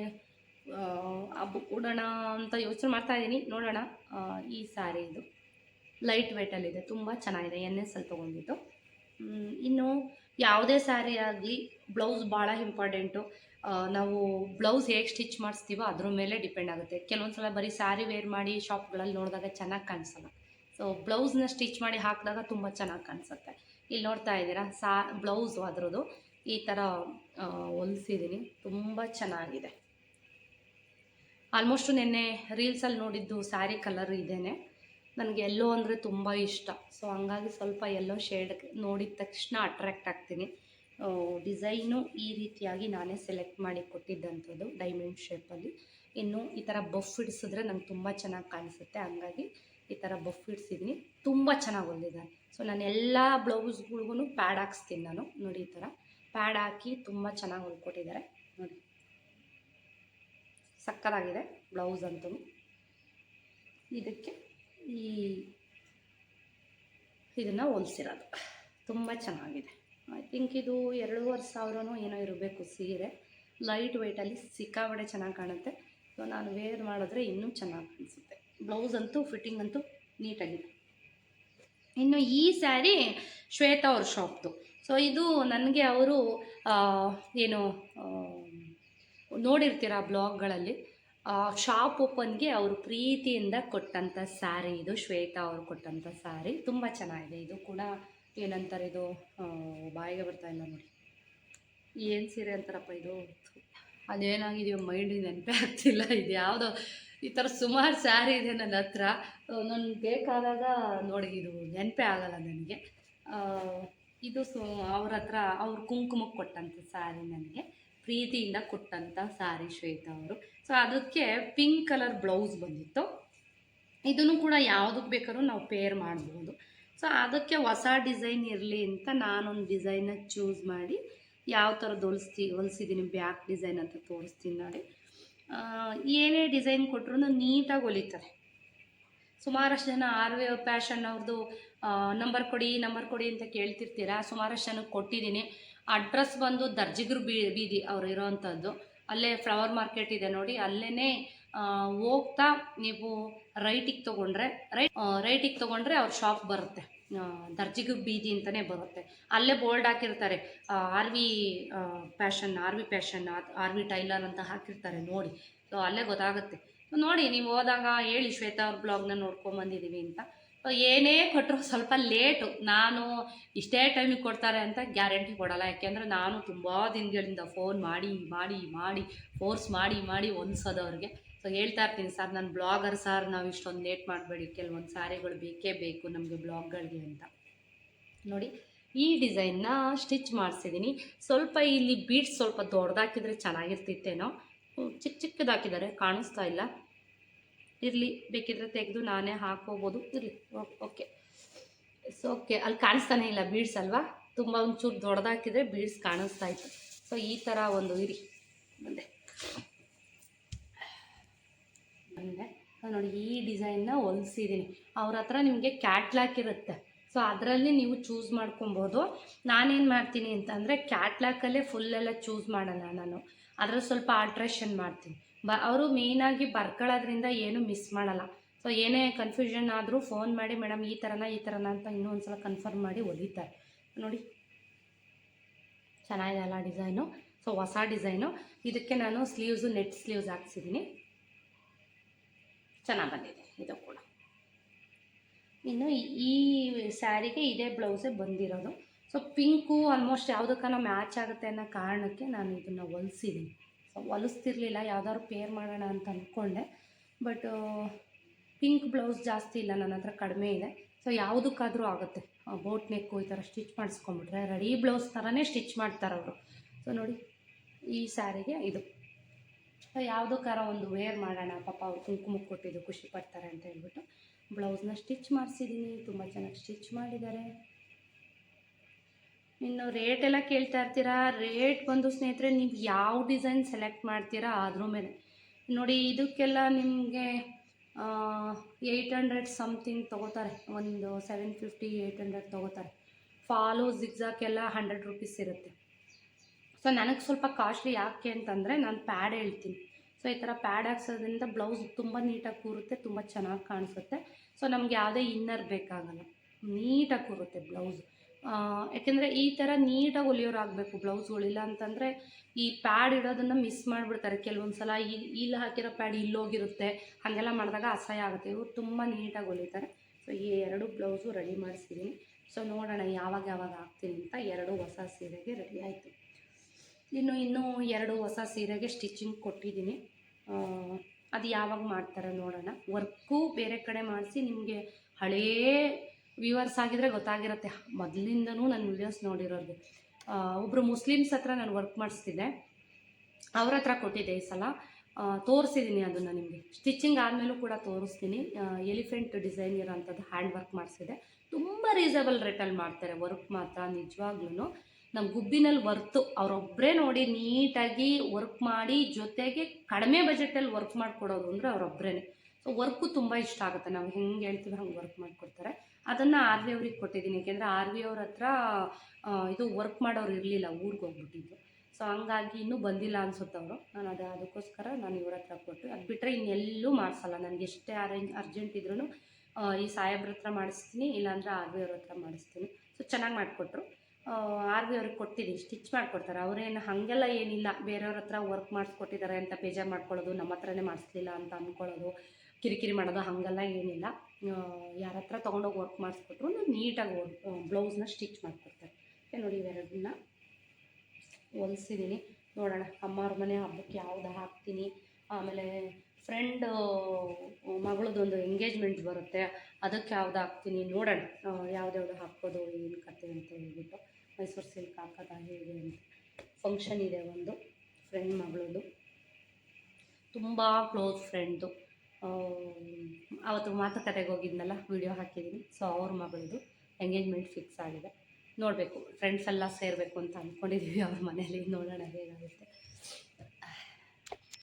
ಹಬ್ಬಕ್ಕೆ ಉಡೋಣ ಅಂತ ಯೋಚನೆ ಮಾಡ್ತಾಯಿದ್ದೀನಿ, ನೋಡೋಣ. ಈ ಸ್ಯಾರಿ ಇದು ಲೈಟ್ ವೇಟಲ್ಲಿದೆ, ತುಂಬ ಚೆನ್ನಾಗಿದೆ. NSಲ್ಲಿ ತೊಗೊಂಡಿದ್ದು. ಇನ್ನು ಯಾವುದೇ ಸ್ಯಾರಿ ಆಗಲಿ ಬ್ಲೌಸ್ ಭಾಳ ಇಂಪಾರ್ಟೆಂಟು. ನಾವು ಬ್ಲೌಸ್ ಹೇಗೆ ಸ್ಟಿಚ್ ಮಾಡಿಸ್ತೀವೋ ಅದ್ರ ಮೇಲೆ ಡಿಪೆಂಡ್ ಆಗುತ್ತೆ. ಕೆಲವೊಂದು ಸಲ ಬರೀ ಸ್ಯಾರಿ ವೇರ್ ಮಾಡಿ ಶಾಪ್ಗಳಲ್ಲಿ ನೋಡಿದಾಗ ಚೆನ್ನಾಗಿ ಕಾಣಿಸಲ್ಲ. ಸೊ ಬ್ಲೌಸ್ನ ಸ್ಟಿಚ್ ಮಾಡಿ ಹಾಕಿದಾಗ ತುಂಬ ಚೆನ್ನಾಗಿ ಕಾಣಿಸುತ್ತೆ. ಇಲ್ಲಿ ನೋಡ್ತಾ ಇದ್ದೀರಾ, ಬ್ಲೌಸು ಅದರದ್ದು ಈ ಥರ ಹೊಲಿಸಿದ್ದೀನಿ. ತುಂಬ ಚೆನ್ನಾಗಿದೆ. ಆಲ್ಮೋಸ್ಟು ನೆನ್ನೆ ರೀಲ್ಸಲ್ಲಿ ನೋಡಿದ್ದು ಸ್ಯಾರಿ ಕಲರ್ ಇದೇನೆ. ನನಗೆ ಎಲ್ಲೋ ಅಂದರೆ ತುಂಬ ಇಷ್ಟ. ಸೊ ಹಂಗಾಗಿ ಸ್ವಲ್ಪ ಎಲ್ಲೋ ಶೇಡ್ ನೋಡಿದ ತಕ್ಷಣ ಅಟ್ರ್ಯಾಕ್ಟ್ ಆಗ್ತೀನಿ. ಡಿಸೈನು ಈ ರೀತಿಯಾಗಿ ನಾನೇ ಸೆಲೆಕ್ಟ್ ಮಾಡಿ ಕೊಟ್ಟಿದ್ದಂಥದ್ದು, ಡೈಮಂಡ್ ಶೇಪಲ್ಲಿ. ಇನ್ನು ಈ ಥರ ಬಫ್ ಇಡಿಸಿದ್ರೆ ನಂಗೆ ತುಂಬ ಚೆನ್ನಾಗಿ ಕಾಣಿಸುತ್ತೆ. ಹಂಗಾಗಿ ಈ ಥರ ಬಫ್ ಇಡಿಸಿದ್ದೀನಿ. ತುಂಬ ಚೆನ್ನಾಗಿ ಹೊಲಿದಿದ್ದಾರೆ. ಸೊ ನಾನು ಎಲ್ಲ ಬ್ಲೌಸ್ಗಳಿಗೂ ಪ್ಯಾಡ್ ಹಾಕ್ಸ್ತೀನಿ ನಾನು. ನೋಡಿ, ಈ ಥರ ಪ್ಯಾಡ್ ಹಾಕಿ ತುಂಬ ಚೆನ್ನಾಗಿ ಹೊಲ್ಕೊಟ್ಟಿದ್ದಾರೆ ನೋಡಿ. ಸಕ್ಕತ್ತಾಗಿದೆ ಬ್ಲೌಸ್ ಅಂತೂ. ಇದಕ್ಕೆ ಇದನ್ನು ಹೊಲಿಸಿರೋದು ತುಂಬ ಚೆನ್ನಾಗಿದೆ. ಐ ಥಿಂಕ್ ಇದು 2,500 ಏನೋ ಇರಬೇಕು ಸೀರೆ. ಲೈಟ್ ವೆಯ್ಟಲ್ಲಿ ಸಿಕ್ಕಾಬಡೆ ಚೆನ್ನಾಗಿ ಕಾಣುತ್ತೆ. ಸೊ ನಾನು ವೇರ್ ಮಾಡಿದ್ರೆ ಇನ್ನೂ ಚೆನ್ನಾಗಿ ಕಾಣಿಸುತ್ತೆ. ಬ್ಲೌಸ್ ಅಂತೂ ಫಿಟ್ಟಿಂಗ್ ಅಂತೂ ನೀಟಾಗಿದೆ. ಇನ್ನು ಈ ಸ್ಯಾರಿ ಶ್ವೇತಾ ಅವ್ರ ಶಾಪ್ದು. ಸೊ ಇದು ನನಗೆ ಅವರು ಏನು ನೋಡಿರ್ತೀರ ಬ್ಲಾಗ್ಗಳಲ್ಲಿ, ಶಾಪ್ ಓಪನ್ಗೆ ಅವರು ಪ್ರೀತಿಯಿಂದ ಕೊಟ್ಟಂಥ ಸ್ಯಾರಿ ಇದು. ಶ್ವೇತಾ ಅವರು ಕೊಟ್ಟಂಥ ಸ್ಯಾರಿ ತುಂಬ ಚೆನ್ನಾಗಿದೆ. ಇದು ಕೂಡ ಏನಂತಾರೆ, ಇದು ಬಾಯಿಗೆ ಬರ್ತಾಯಿಲ್ಲ ನೋಡಿ, ಏನು ಸೀರೆ ಅಂತಾರಪ್ಪ ಇದು. ಅದೇನಾಗಿದೆಯೋ ಮೈಂಡಿಗೆ ನೆನಪೇ ಆಗ್ತಿಲ್ಲ. ಇದು ಯಾವುದೋ ಈ ಥರ ಸುಮಾರು ಸ್ಯಾರಿ ಇದೆ ನನ್ನ ಹತ್ರ. ನನಗೆ ಬೇಕಾದಾಗ ನೋಡಿ, ಇದು ನೆನಪೇ ಆಗಲ್ಲ ನನಗೆ. ಇದು ಅವ್ರ ಹತ್ರ ಅವ್ರ ಕುಂಕುಮಕ್ಕೆ ಕೊಟ್ಟಂಥ ಸ್ಯಾರಿ, ನನಗೆ ಪ್ರೀತಿಯಿಂದ ಕೊಟ್ಟಂಥ ಸ್ಯಾರಿ ಶ್ವೇತಾ ಅವರು. ಸೊ ಅದಕ್ಕೆ ಪಿಂಕ್ ಕಲರ್ ಬ್ಲೌಸ್ ಬಂದಿತ್ತು. ಇದನ್ನು ಕೂಡ ಯಾವುದಕ್ಕೆ ಬೇಕಾದ್ರೂ ನಾವು ಪೇರ್ ಮಾಡ್ಬೋದು. ಸೊ ಅದಕ್ಕೆ ಹೊಸ ಡಿಸೈನ್ ಇರಲಿ ಅಂತ ನಾನೊಂದು ಡಿಸೈನ ಚೂಸ್ ಮಾಡಿ ಯಾವ ಥರದ್ದು ಹೊಲಿಸಿದ್ದೀನಿ, ಬ್ಯಾಕ್ ಡಿಸೈನ್ ಅಂತ ತೋರಿಸ್ತೀನಿ ನೋಡಿ. ಏನೇ ಡಿಸೈನ್ ಕೊಟ್ಟರು ನೀಟಾಗಿ ಹೊಲಿತಾರೆ. ಸುಮಾರಷ್ಟು ಜನ RV ಫ್ಯಾಷನ್ ಅವ್ರದ್ದು ನಂಬರ್ ಕೊಡಿ ಅಂತ ಕೇಳ್ತಿರ್ತೀರ. ಸುಮಾರಷ್ಟು ಜನಕ್ಕೆ ಕೊಟ್ಟಿದ್ದೀನಿ. ಅಡ್ರೆಸ್ ಬಂದು ದರ್ಜಿಗರು ಬೀದಿ ಅವ್ರು ಇರೋವಂಥದ್ದು. ಅಲ್ಲೇ ಫ್ಲವರ್ ಮಾರ್ಕೆಟ್ ಇದೆ ನೋಡಿ, ಅಲ್ಲೇ ಹೋಗ್ತಾ ನೀವು ರೈಟಿಗೆ ತೊಗೊಂಡ್ರೆ ಅವ್ರ ಶಾಪ್ ಬರುತ್ತೆ. ದರ್ಜಿಗರು ಬೀದಿ ಅಂತಲೇ ಬರುತ್ತೆ. ಅಲ್ಲೇ ಬೋಲ್ಡ್ ಹಾಕಿರ್ತಾರೆ, RV ಫ್ಯಾಷನ್, RV ಟೈಲರ್ ಅಂತ ಹಾಕಿರ್ತಾರೆ ನೋಡಿ. ಸೊ ಅಲ್ಲೇ ಗೊತ್ತಾಗುತ್ತೆ. ನೋಡಿ, ನೀವು ಹೋದಾಗ ಹೇಳಿ ಶ್ವೇತಾ ಅವ್ರ ಬ್ಲಾಗ್ನ ನೋಡ್ಕೊಂಬಂದಿದ್ದೀವಿ ಅಂತ. ಏನೇ ಕೊಟ್ಟರು ಸ್ವಲ್ಪ ಲೇಟು. ನಾನು ಇಷ್ಟೇ ಟೈಮಿಗೆ ಕೊಡ್ತಾರೆ ಅಂತ ಗ್ಯಾರಂಟಿ ಕೊಡೋಲ್ಲ. ಯಾಕೆಂದರೆ ನಾನು ತುಂಬ ದಿನಗಳಿಂದ ಫೋನ್ ಮಾಡಿ ಫೋರ್ಸ್ ಮಾಡಿ ಹೊಲಿಸೋದವ್ರಿಗೆ. ಸೊ ಹೇಳ್ತಾ ಇರ್ತೀನಿ, ಸರ್ ನಾನು ಬ್ಲಾಗರ್ ಸರ್, ನಾವು ಇಷ್ಟೊಂದು ಲೇಟ್ ಮಾಡಬೇಡಿ, ಕೆಲವೊಂದು ಸ್ಯಾರಿಗಳು ಬೇಕೇ ಬೇಕು ನಮಗೆ ಬ್ಲಾಗ್ಗಳಿಗೆ ಅಂತ. ನೋಡಿ, ಈ ಡಿಸೈನ್ನ ಸ್ಟಿಚ್ ಮಾಡಿಸಿದ್ದೀನಿ. ಸ್ವಲ್ಪ ಇಲ್ಲಿ ಬೀಡ್ಸ್ ಸ್ವಲ್ಪ ದೊಡ್ಡದಾಕಿದ್ರೆ ಚೆನ್ನಾಗಿರ್ತಿತ್ತೇನೋ, ಚಿಕ್ಕ ಚಿಕ್ಕದಾಕಿದ್ದಾರೆ, ಕಾಣಿಸ್ತಾ ಇಲ್ಲ. ಇರಲಿ, ಬೇಕಿದ್ರೆ ತೆಗೆದು ನಾನೇ ಹಾಕೋಬೋದು. ಇರಲಿ, ಓಕೆ. ಸೊ ಓಕೆ, ಅಲ್ಲಿ ಕಾಣಿಸ್ತಾನೆ ಇಲ್ಲ ಬೀಡ್ಸ್ ಅಲ್ವಾ, ತುಂಬ ಒಂಚೂರು ದೊಡ್ಡದಾಕಿದ್ರೆ ಬೀಡ್ಸ್ ಕಾಣಿಸ್ತಾ ಇತ್ತು. ಸೊ ಈ ಥರ ಒಂದು ಇರಿ ಬಂದೆ ನೋಡಿ, ಈ ಡಿಸೈನ್ನ ಹೊಲಿಸಿದ್ದೀನಿ. ಅವ್ರ ಹತ್ರ ನಿಮಗೆ ಕ್ಯಾಟ್ಲಾಕ್ ಇರುತ್ತೆ, ಸೊ ಅದರಲ್ಲಿ ನೀವು ಚೂಸ್ ಮಾಡ್ಕೊಬೋದು. ನಾನೇನು ಮಾಡ್ತೀನಿ ಅಂತಂದರೆ ಕ್ಯಾಟ್ಲಾಕಲ್ಲೇ ಫುಲ್ಲೆಲ್ಲ ಚೂಸ್ ಮಾಡಲ್ಲ ನಾನು, ಅದರಲ್ಲಿ ಸ್ವಲ್ಪ ಆಲ್ಟ್ರೇಷನ್ ಮಾಡ್ತೀನಿ. ಅವರು ಮೇಯ್ನಾಗಿ ಬರ್ಕೊಳ್ಳೋದ್ರಿಂದ ಏನು ಮಿಸ್ ಮಾಡಲ್ಲ. ಸೊ ಏನೇ ಕನ್ಫ್ಯೂಷನ್ ಆದರೂ ಫೋನ್ ಮಾಡಿ ಮೇಡಮ್ ಈ ಥರನ ಅಂತ ಇನ್ನೂ ಒಂದು ಸಲ ಕನ್ಫರ್ಮ್ ಮಾಡಿ ಹೊಲಿತಾರೆ. ನೋಡಿ ಚೆನ್ನಾಗಿದೆ ಅಲ್ಲ ಡಿಸೈನು. ಸೊ ಹೊಸ ಡಿಸೈನು, ಇದಕ್ಕೆ ನಾನು ಸ್ಲೀವ್ಸು ನೆಟ್ ಸ್ಲೀವ್ಸ್ ಹಾಕ್ಸಿದ್ದೀನಿ, ಚೆನ್ನಾಗಿ ಬಂದಿದೆ ಇದು ಕೂಡ. ಇನ್ನು ಈ ಸ್ಯಾರಿಗೆ ಇದೇ ಬ್ಲೌಸೇ ಬಂದಿರೋದು. ಸೊ ಪಿಂಕು ಆಲ್ಮೋಸ್ಟ್ ಯಾವುದಕ್ಕನ ಮ್ಯಾಚ್ ಆಗುತ್ತೆ ಅನ್ನೋ ಕಾರಣಕ್ಕೆ ನಾನು ಇದನ್ನು ಹೊಲಿಸಿದ್ದೀನಿ. ಸೊ ಹೊಲಿಸ್ತಿರ್ಲಿಲ್ಲ, ಯಾವ್ದಾದ್ರು ಪೇರ್ ಮಾಡೋಣ ಅಂತ ಅಂದ್ಕೊಂಡೆ, ಬಟ್ ಪಿಂಕ್ ಬ್ಲೌಸ್ ಜಾಸ್ತಿ ಇಲ್ಲ ನನ್ನ ಹತ್ರ, ಕಡಿಮೆ ಇದೆ. ಸೊ ಯಾವುದಕ್ಕಾದರೂ ಆಗುತ್ತೆ. ಬೋಟ್ ನೆಕ್ಕು ಈ ಥರ ಸ್ಟಿಚ್ ಮಾಡಿಸ್ಕೊಂಬಿಟ್ರೆ ರೆಡಿ ಬ್ಲೌಸ್ ಥರನೇ ಸ್ಟಿಚ್ ಮಾಡ್ತಾರೆ ಅವರು. ಸೊ ನೋಡಿ, ಈ ಸ್ಯಾರಿಗೆ ಇದು ಯಾವುದಕ್ಕಾರ ಒಂದು ವೇರ್ ಮಾಡೋಣ, ಪಾಪ ಅವ್ರು ಕುಂಕುಮ ಕೊಟ್ಟಿದ್ದು ಖುಷಿ ಪಡ್ತಾರೆ ಅಂತ ಹೇಳ್ಬಿಟ್ಟು ಬ್ಲೌಸ್ನ ಸ್ಟಿಚ್ ಮಾಡಿಸಿದ್ದೀನಿ. ತುಂಬ ಚೆನ್ನಾಗಿ ಸ್ಟಿಚ್ ಮಾಡಿದ್ದಾರೆ. ಇನ್ನು ರೇಟೆಲ್ಲ ಕೇಳ್ತಾ ಇರ್ತೀರಾ. ರೇಟ್ ಬಂದು ಸ್ನೇಹಿತರೆ, ನೀವು ಯಾವ ಡಿಸೈನ್ ಸೆಲೆಕ್ಟ್ ಮಾಡ್ತೀರಾ ಅದ್ರ ಮೇಲೆ ನೋಡಿ. ಇದಕ್ಕೆಲ್ಲ ನಿಮಗೆ 800 ಸಮಥಿಂಗ್ ತೊಗೋತಾರೆ, ಒಂದು 750 800 ತೊಗೋತಾರೆ. ಫಾಲು ಜಿಗ್ಜಾಕೆಲ್ಲ 100 ರೂಪೀಸ್ ಇರುತ್ತೆ. ಸೊ ನನಗೆ ಸ್ವಲ್ಪ ಕಾಸ್ಟ್ಲಿ ಯಾಕೆ ಅಂತಂದರೆ ನಾನು ಪ್ಯಾಡ್ ಹೇಳ್ತೀನಿ. ಸೊ ಈ ಥರ ಪ್ಯಾಡ್ ಹಾಕ್ಸೋದ್ರಿಂದ ಬ್ಲೌಸ್ ತುಂಬ ನೀಟಾಗಿ ಕೂರುತ್ತೆ, ತುಂಬ ಚೆನ್ನಾಗಿ ಕಾಣಿಸುತ್ತೆ. ಸೊ ನಮ್ಗೆ ಯಾವುದೇ ಇನ್ನರ್ ಬೇಕಾಗಲ್ಲ, ನೀಟಾಗಿ ಕೂರುತ್ತೆ ಬ್ಲೌಸ್. ಯಾಕೆಂದರೆ ಈ ಥರ ನೀಟಾಗಿ ಹೊಲಿಯೋರು ಆಗಬೇಕು ಬ್ಲೌಸ್ಗಳಿಲ್ಲ ಅಂತಂದರೆ ಈ ಪ್ಯಾಡ್ ಇಡೋದನ್ನು ಮಿಸ್ ಮಾಡಿಬಿಡ್ತಾರೆ ಕೆಲವೊಂದು ಸಲ. ಇಲ್ಲಿ ಹಾಕಿರೋ ಪ್ಯಾಡ್ ಇಲ್ಲೋಗಿರುತ್ತೆ, ಹಾಗೆಲ್ಲ ಮಾಡಿದಾಗ ಅಸಹ್ಯ ಆಗುತ್ತೆ. ಇವರು ತುಂಬ ನೀಟಾಗಿ ಹೊಲಿತಾರೆ. ಸೊ ಈ 2 ಬ್ಲೌಸು ರೆಡಿ ಮಾಡಿಸಿದ್ದೀನಿ. ಸೊ ನೋಡೋಣ ಯಾವಾಗ ಹಾಕ್ತೀನಿ ಅಂತ. 2 ಹೊಸ ಸೀರೆಗೆ ರೆಡಿ ಆಯಿತು. ಇನ್ನೂ 2 ಹೊಸ ಸೀರೆಗೆ ಸ್ಟಿಚಿಂಗ್ ಕೊಟ್ಟಿದ್ದೀನಿ. ಅದು ಯಾವಾಗ ಮಾಡ್ತಾರೆ ನೋಡೋಣ. ವರ್ಕು ಬೇರೆ ಕಡೆ ಮಾಡಿಸಿ, ನಿಮಗೆ ಹಳೇ ವ್ಯೂವರ್ಸ್ ಆಗಿದ್ರೆ ಗೊತ್ತಾಗಿರುತ್ತೆ, ಮೊದಲಿಂದನೂ ನನ್ನ ವೀಡಿಯೋಸ್ ನೋಡಿರೋರಿಗೆ. ಒಬ್ಬರು ಮುಸ್ಲಿಮ್ಸ್ ಹತ್ರ ನಾನು ವರ್ಕ್ ಮಾಡಿಸ್ತಿದ್ದೆ, ಅವ್ರ ಹತ್ರ ಕೊಟ್ಟಿದ್ದೆ. ಈ ಸಲ ತೋರಿಸಿದ್ದೀನಿ ಅದನ್ನು ನಿಮಗೆ. ಸ್ಟಿಚಿಂಗ್ ಆದಮೇಲೂ ಕೂಡ ತೋರಿಸ್ತೀನಿ. ಎಲಿಫೆಂಟ್ ಡಿಸೈನ್ ಇರೋಂಥದ್ದು ಹ್ಯಾಂಡ್ ವರ್ಕ್ ಮಾಡಿಸಿದೆ. ತುಂಬ ರೀಸನಬಲ್ ರೇಟಲ್ಲಿ ಮಾಡ್ತಾರೆ ವರ್ಕ್ ಮಾತ್ರ, ನಿಜವಾಗ್ಲೂ. ನಮ್ಮ ಗುಬ್ಬಿನಲ್ಲಿ ವರ್ತು ಅವರೊಬ್ಬರೇ ನೋಡಿ ನೀಟಾಗಿ ವರ್ಕ್ ಮಾಡಿ, ಜೊತೆಗೆ ಕಡಿಮೆ ಬಜೆಟಲ್ಲಿ ವರ್ಕ್ ಮಾಡಿಕೊಡೋದು ಅಂದರೆ ಅವರೊಬ್ಬರೇ. ಸೊ ವರ್ಕು ತುಂಬ ಇಷ್ಟ ಆಗುತ್ತೆ, ನಾವು ಹೆಂಗೆ ಹೇಳ್ತೀವಿ ಹಂಗೆ ವರ್ಕ್ ಮಾಡಿಕೊಡ್ತಾರೆ. ಅದನ್ನು ಆರ್ ವಿ ಅವ್ರಿಗೆ ಕೊಟ್ಟಿದ್ದೀನಿ, ಏಕೆಂದರೆ ಆರ್ ವಿ ಅವ್ರ ಹತ್ರ ಇದು ವರ್ಕ್ ಮಾಡೋರು ಇರಲಿಲ್ಲ, ಊರಿಗೆ ಹೋಗ್ಬಿಟ್ಟಿದ್ದು. ಸೊ ಹಂಗಾಗಿ ಇನ್ನೂ ಬಂದಿಲ್ಲ ಅನ್ಸುತ್ತೆ ಅವರು. ನಾನು ಅದಕ್ಕೋಸ್ಕರ ನಾನು ಇವ್ರ ಹತ್ರ ಕೊಟ್ಟು, ಅದು ಬಿಟ್ಟರೆ ಇನ್ನೆಲ್ಲೂ ಮಾಡಿಸಲ್ಲ. ನನಗೆ ಎಷ್ಟೇ ಅರ್ಜೆಂಟ್ ಇದ್ರೂ ಈ ಸಾಹೇಬ್ರ ಹತ್ರ ಮಾಡಿಸ್ತೀನಿ, ಇಲ್ಲಾಂದರೆ ಆರ್ ವಿ ಅವ್ರ ಹತ್ರ ಮಾಡಿಸ್ತೀನಿ. ಸೊ ಚೆನ್ನಾಗಿ ಮಾಡಿಕೊಟ್ರು. ಆರ್ ವಿ ಅವ್ರಿಗೆ ಕೊಟ್ಟಿದ್ದೀನಿ, ಸ್ಟಿಚ್ ಮಾಡಿಕೊಡ್ತಾರೆ. ಅವರೇನು ಹಾಗೆಲ್ಲ ಏನಿಲ್ಲ, ಬೇರೆಯವ್ರ ಹತ್ರ ವರ್ಕ್ ಮಾಡಿಸ್ಕೊಟ್ಟಿದ್ದಾರೆ ಅಂತ ಬೇಜಾರು ಮಾಡ್ಕೊಳ್ಳೋದು, ನಮ್ಮ ಹತ್ರನೇ ಮಾಡಿಸ್ಲಿಲ್ಲ ಅಂತ ಅಂದ್ಕೊಳ್ಳೋದು, ಕಿರಿಕಿರಿ ಮಾಡೋದು ಹಾಗೆಲ್ಲ ಏನಿಲ್ಲ. ಯಾರ ಹತ್ರ ತೊಗೊಂಡೋಗಿ ವರ್ಕ್ ಮಾಡಿಸ್ಕೊಟ್ರು ನಾನು ನೀಟಾಗಿ ಬ್ಲೌಸ್ನ ಸ್ಟಿಚ್ ಮಾಡಿಕೊಡ್ತಾರೆ. ನೋಡಿ ಇವೆರಡನ್ನ ಹೊಲಿಸಿದ್ದೀನಿ. ನೋಡೋಣ ಅಮ್ಮವ್ರ ಮನೆ ಹಬ್ಬಕ್ಕೆ ಯಾವ್ದು ಹಾಕ್ತೀನಿ. ಆಮೇಲೆ ಫ್ರೆಂಡ್ ಮಗಳದೊಂದು ಎಂಗೇಜ್ಮೆಂಟ್ ಬರುತ್ತೆ, ಅದಕ್ಕೆ ಯಾವ್ದು ಹಾಕ್ತೀನಿ ನೋಡೋಣ. ಯಾವ್ದ್ಯಾವ್ದು ಹಾಕ್ಬೋದು, ಏನು ಕತೆ ಅಂತ ಹೇಳ್ಬಿಟ್ಟು. ಮೈಸೂರು ಸಿಲ್ಕ್ ಹಾಕೋದ ಹೇಗೆ ಅಂತ ಫಂಕ್ಷನ್ ಇದೆ ಒಂದು ಫ್ರೆಂಡ್ ಮಗಳದು, ತುಂಬ ಕ್ಲೋಸ್ ಫ್ರೆಂಡ್ದು. ಅವತ್ತು ಮಾತುಕತೆಗೆ ಹೋಗಿದ್ನಲ್ಲ, ವಿಡಿಯೋ ಹಾಕಿದ್ದೀನಿ. ಸೊ ಅವ್ರ ಮಗಳದು ಎಂಗೇಜ್ಮೆಂಟ್ ಫಿಕ್ಸ್ ಆಗಿದೆ. ನೋಡಬೇಕು, ಫ್ರೆಂಡ್ಸ್ ಎಲ್ಲ ಸೇರಬೇಕು ಅಂತ ಅಂದ್ಕೊಂಡಿದ್ದೀವಿ ಅವ್ರ ಮನೇಲಿ. ನೋಡೋಣ ಹೇಗಾಗುತ್ತೆ.